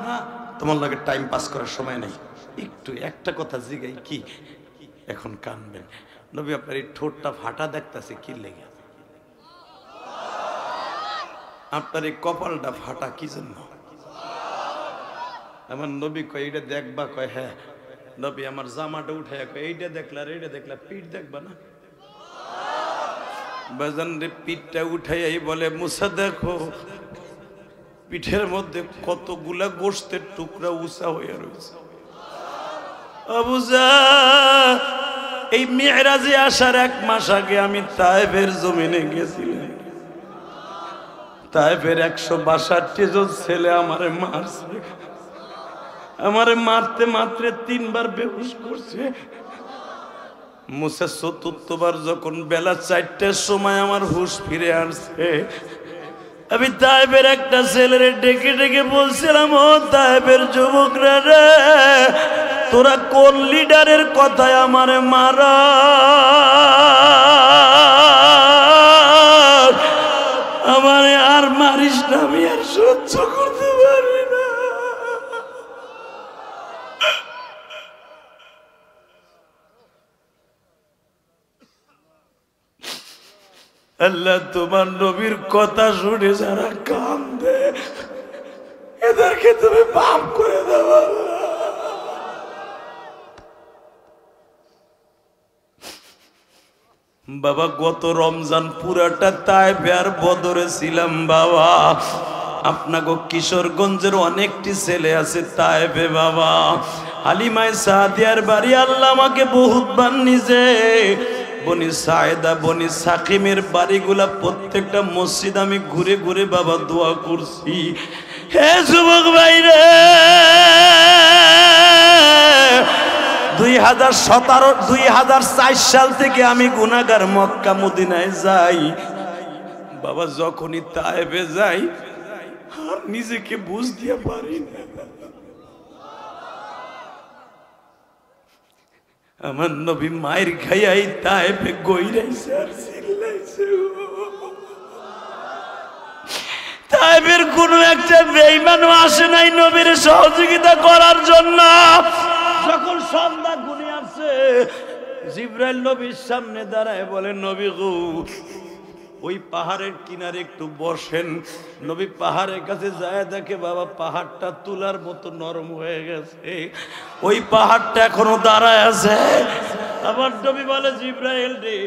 না, তোমার লাগে টাইম পাস করার সময় নেই। একটু একটা কথা জিগাই, কি এখন কানবেন? নবী আপনার এই ঠোঁটটা ফাটা দেখতেছে কি লেগে? আপনার এই কপালটা ফাটা কি জন্য? আমার নবী কয় এইটা দেখবা? কয় হ্যাঁ। নবী আমার জামাটা উঠায় কয় এইটা দেখলা, এইটা দেখলা, পিঠ দেখবা না? বাজান রে পিঠটা উঠাই বলে মুসা দেখো পিঠের মধ্যে কতগুলা গোশতের টুকরা উঁচা হয়ে রয়েছে। আবুজা, এই মেরাজে আসার ১ মাস আগে আমি তায়েফের জমিনে গেছিলাম। তায়েফের ১৬২ জন ছেলে আমারে মারছে, আমারে মারতে মাত্র ৩ বার বেহুশ করছে। মুসা ৪র্থ বার যখন বেলা ৪টার সময় আমার হুশ ফিরে আসছে, আমি তায়েফের একটা ছেলেরে ডেকে ডেকে বলছিলাম, ও তায়েফের যুবকরা রে, তোরা কোন লিডারের কথায় আমারে মারা? আমারে আর মারিস না, আমি আর সহ্য করতে পারি না। আল্লাহ তোমার নবীর কথা শুনে যারা কান্দে এদেরকে তুমি মাফ করে দাও। বাবা গত রমজান পুরাটা তায়েফে আর বদরে ছিলাম বাবা। আপনাকে কিশোরগঞ্জের অনেকটি ছেলে আছে তায়েফে বাবা। হালিমায়ে সাদিয়ার বাড়ি আল্লাহ আমাকে বহুতবার নিজে বনি সায়েদা বনি সাকিমের বাড়িগুলা প্রত্যেকটা মসজিদ আমি ঘুরে ঘুরে বাবা দোয়া করছি। হে যুবক ভাইরে, 2004 সাল থেকে আমি গুনাহগার, মক্কা মদিনায় যাই বাবা। যখনই তায়েফে যাই আর নিজেকে বুঝ দিয়া পারি না। আমার নবী মায়ের খাইয়াই তায়েফে গইরাইছে আর চিল্লাইছে। তায়েফের কোন একটা বেঈমানও আসে নাই নবীর সহযোগিতা করার জন্য। যখন সন্ধ্যা ঘুরে আসছে, জিবরাইল নবীর সামনে দাঁড়ায় বলে, নবী গো ওই পাহাড়ের কিনারে একটু বসেন। নবী পাহাড়ের কাছে যায়, দেখে বাবা পাহাড়টা তুলার মতো নরম হয়ে গেছে, ওই পাহাড়টা এখনো দাঁড়ায় আছে। আবার নবী বলে, জিবরাইল রে,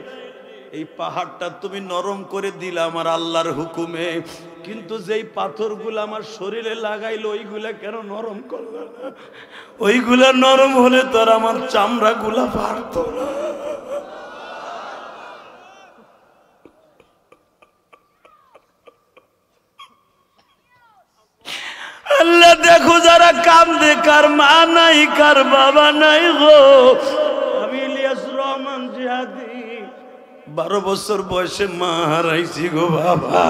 এই পাহাড়টা তুমি নরম করে দিলে আমার আল্লাহর হুকুমে, কিন্তু যেই পাথরগুলো আমার শরীরে লাগাইলো ওইগুলা কেন নরম করলো না? ওইগুলা নরম হলে তোর আমার চামড়া গুলা ফাড়তো না। কান্দে, কার মা নাই, কার বাবা নাই গো। আমি ইলিয়াস রহমান জিহাদি 12 বছর বয়সে মা হারাইছি গো বাবা।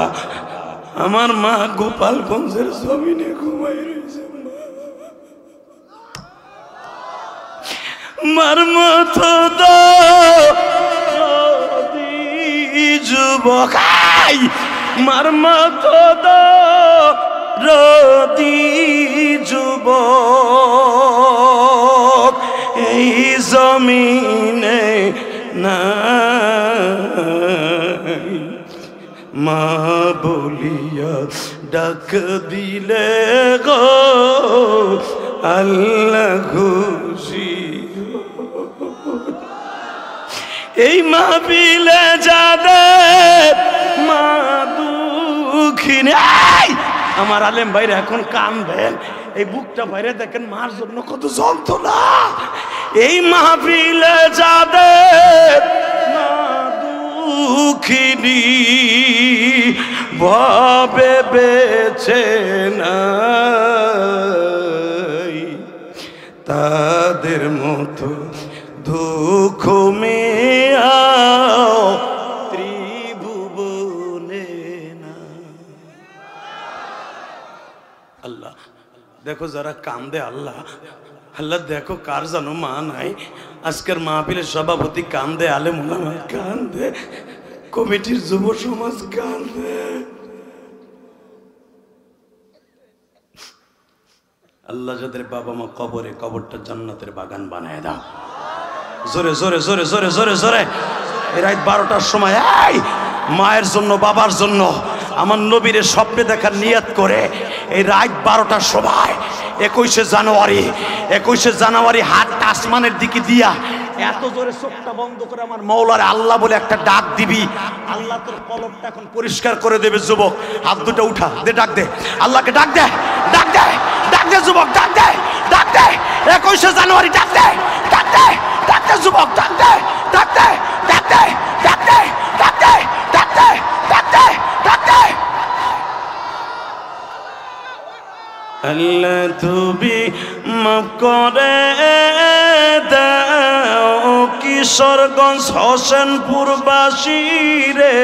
আমার মা গোপালগঞ্জের জমিনে ঘুমাই রয়েছে। মার মতো যুবক, মার মতো রদি যুবক এই জমিনে নাই। মা বলিয়া ডাক দিলে গো আল্লাহ খুশি। এই মাহফিলে যাদের মা দুঃখিনী, আমার আলেম ভাইরা এখন কাঁদবেন, এই বুকটা বাইরে দেখেন মার জন্য কত যন্ত্রণা। এই মাহফিলে যাদের মা দুঃখিনী ভাবে বেছে নাই, তাদের মতো দুঃখ মেয়াও ত্রিভুবনে না। আল্লাহ দেখো যারা কান্দে, আল্লাহ আল্লাহ দেখো কার জানো মা নাই। আজকের মাহফিলের সভাপতি কান্দে, আলেম ওলামা কান্দে, কমিটির যুব সমাজ কান্দে। আল্লাহ যাদের বাবা মা কবরে, কবরটা জান্নাতের বাগান বানায় দাও। জোরে জোরে জোরে জোরে জোরে জোরে। এই রাত 12টার সময় এই মায়ের জন্য, বাবার জন্য আমার নবীর স্বপ্নে দেখার নিয়ত করে এই রাত 12টার সময় 21শে জানুয়ারি হাতটা আসমানের দিকে দিয়া এত জোরে চোখটা বন্ধ করে আমার মৌলারে আল্লাহ বলে একটা ডাক দিবি। আল্লাহ তোর কলবটা এখন পরিষ্কার করে দেবে। যুবক হাত দুটো উঠা দে, ডাক দে আল্লাহকে, ডাক দে, ডাক দে, ডাক দে যুবক, ডাক দে, ডাক দে 21শে জানুয়ারি, ডাক দে, ডাক দে, ডাক দে যুবক, ডাক দে, ডাক দে, ডাক দে, ডাক দে, ডাক দে, ডাক দে, ডাক দে, ডাক দে। আল্লাহ তুমি মাফ করে দাও কিশোরগঞ্জ হোসেনপুর বাসী রে,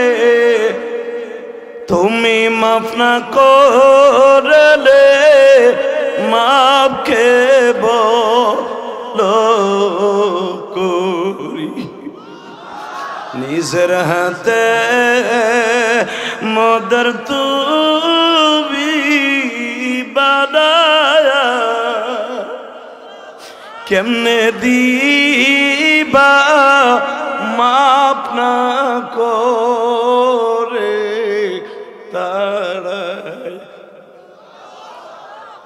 তুমি মাফ না করলে মাফ কে বলো করি। নিজের হাতে মদর তুমি বানায়া কেমনে দিবা মাপ না করে তাড়ায়।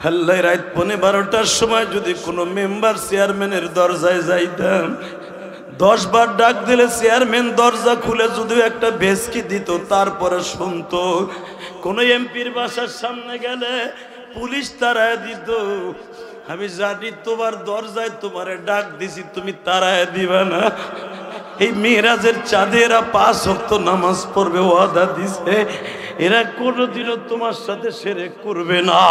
হাল্লাই রাত 12টার সময় যদি কোনো মেম্বার চেয়ারম্যানের দরজায় যাইতাম, 10 বার ডাক দিলে চেয়ারম্যান দরজা খুলে যদি একটা ভেস্কি দিত, তারপরে শুনতো। কোন এমপির বাসার সামনে গেলে পুলিশ তাড়ায় দিত। আমি জানি তোমার দরজায় তোমারে ডাক দিছি, তুমি তাড়ায় দিবা না। এই মেরাজের চাঁদে এরা 5 ওয়াক্ত নামাজ পড়বে ওয়াদা দিছে। এরা কোনোদিনও তোমার সাথে শিরক করবে না।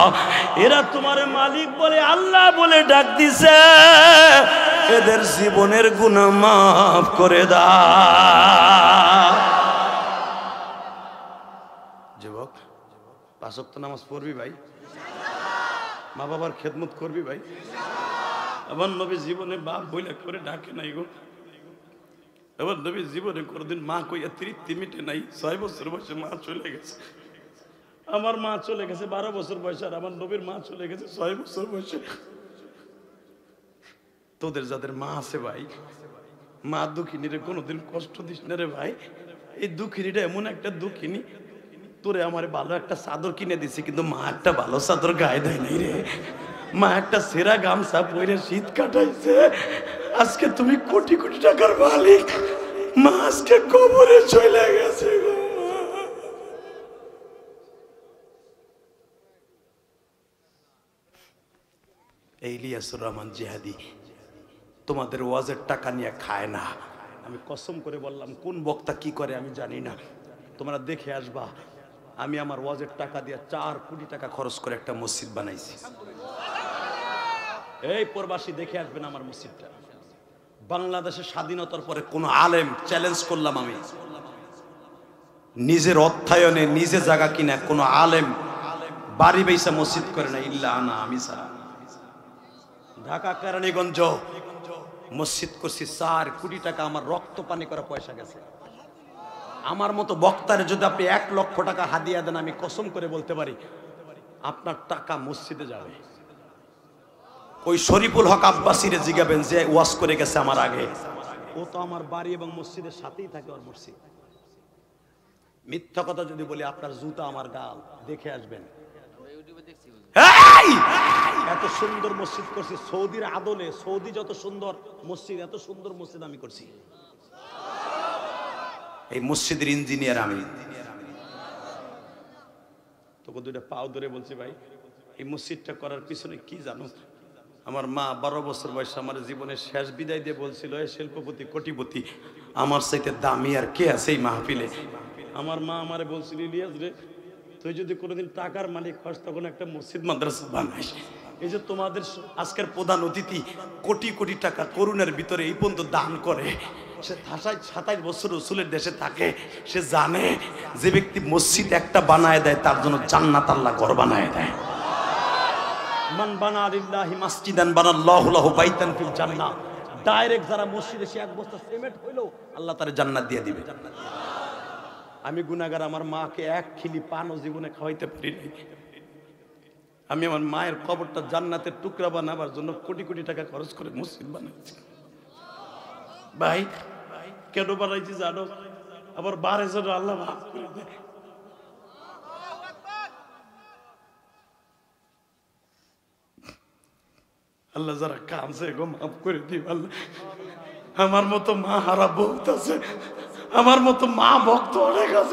এরা তোমার মালিক বলে, আল্লাহ বলে ডাক দিছে। এদের জীবনের গুনাহ মাফ করে দাও। যুবক 5 ওয়াক্ত নামাজ পড়বি ভাই, মা বাবার খেদমত করবি ভাই। আমার নবী জীবনে বাপ বইলা করে ডাকে নাই গো। আমার নবী জীবনে কোনদিন মা কইয়া তৃপ্তি মিটে নাই। 6 বছর বয়সে মা চলে গেছে। আমার মা চলে গেছে 12 বছর বয়সে, আর আমার নবীর মা চলে গেছে 6 বছর বয়সে। তোদের যাদের মা আছে ভাই, মা দুঃখিনীরে কোনোদিন কষ্ট দিস না রে ভাই। এই দুঃখিনীটা এমন একটা দুঃখিনী, তোরে আমার ভালো একটা চাদর কিনে দিছি, কিন্তু মা একটা ভালো চাদর গায়ে দেয় নাই রে। মা একটা সেরা গামছা পরে শীত কাটাইছে। আজকে তুমি কোটি কোটি টাকার মালিক, মা আজকে কবরে চলে গেছে গো। এই ইলিয়াসুর রহমান জিহাদি তোমাদের ওয়াজের টাকা নিয়ে খায় না। আমি কসম করে বললাম, কোন বক্তা কি করে আমি জানি না, তোমরা দেখে আসবা। আমি আমার ওয়াজের টাকা দিয়ে 4 কোটি টাকা খরচ করে একটা মসজিদ বানাইছি। এই প্রবাসী দেখে আসবেন আমার মসজিদটা। বাংলাদেশের স্বাধীনতার পরে কোন আলেম, চ্যালেঞ্জ করলাম আমি, নিজের অর্থায়নে নিজে জায়গা কিনা কোন আলেম বাড়ি বেসা মসজিদ করে না, ইল্লা আনা, আমি ছাড়া। ঢাকা কেরানীগঞ্জ মসজিদ করছি 4 কোটি টাকা, আমার রক্ত পানি করা পয়সা গেছে। আমার মতো বক্তারে যদি আপনি 1 লক্ষ টাকা হাদিয়া দেন, আমি কসম করে বলতে পারি আপনার টাকা মসজিদে যাবে। ওই শরীফুল হক আব্বাসীরে জিগাবেন যে ওয়াজ করে গেছে আমার আগে, ও তো আমার বাড়ি এবং মসজিদের সাথেই থাকে, ওর মসজিদ। মিথ্যা কথা যদি বলি আপনার জুতা আমার গাল, দেখে আসবেন। এত সুন্দর মসজিদ করছি সৌদির আদলে, সৌদি যত সুন্দর মসজিদ, এত সুন্দর মসজিদ আমি করছি। এই মসজিদের ইঞ্জিনিয়ার আমি। তোকে 2টা পাও ধরে বলছি ভাই, এই মসজিদটা করার পিছনে কি জানো? আমার মা 12 বছর বয়সে আমার জীবনের শেষ বিদায় দিয়ে বলছিল, এ শিল্পপতি কোটিপতি আমার চাইতে দামি আর কে আছে এই মাহফিলে। আমার মা আমারে বলছিল, ইলিয়াস রে, তুই যদি কোনোদিন টাকার মালিক হস তখন একটা মসজিদ মাদ্রাসা বানাইস। এই যে তোমাদের আজকের প্রধান অতিথি কোটি কোটি টাকা করুণের ভিতরে এই পর্যন্ত দান করে, সে 27 বছর রসুলের দেশে থাকে, সে জানে যে ব্যক্তি মসজিদ একটা বানায় দেয় তার জন্য জান্নাত আল্লাহ ঘর বানায় দেয়। মান বানা লিল্লাহি মাসজিদান বানাল্লাহু লাহু বাইতান ফিল জান্নাহ। ডাইরেক্ট যারা মসজিদে সে 1 বস্তা সিমেন্ট হইলো আল্লাহ তারে জান্নাত দিয়ে দিবে। আমি গুনাহগার, আমার মাকে 1 খিলি পানও জীবনে খাওয়াইতে পারি নাই। আমি আমার মায়ের কবরটা জান্নাতের টুকরা বানাবার জন্য কোটি কোটি টাকা খরচ করে মসজিদ বানাইছি। ভাই কেন বানাইছি জানো? আবার বারে যেন আল্লাহ মাফ করে দেয়। আল্লাহ যারা কাঁদছে গো মাফ করে দিও আল্লাহ। আমার মতো মা হারা বহুত আছে, আমার মতো মা ভক্ত অনেক আছে।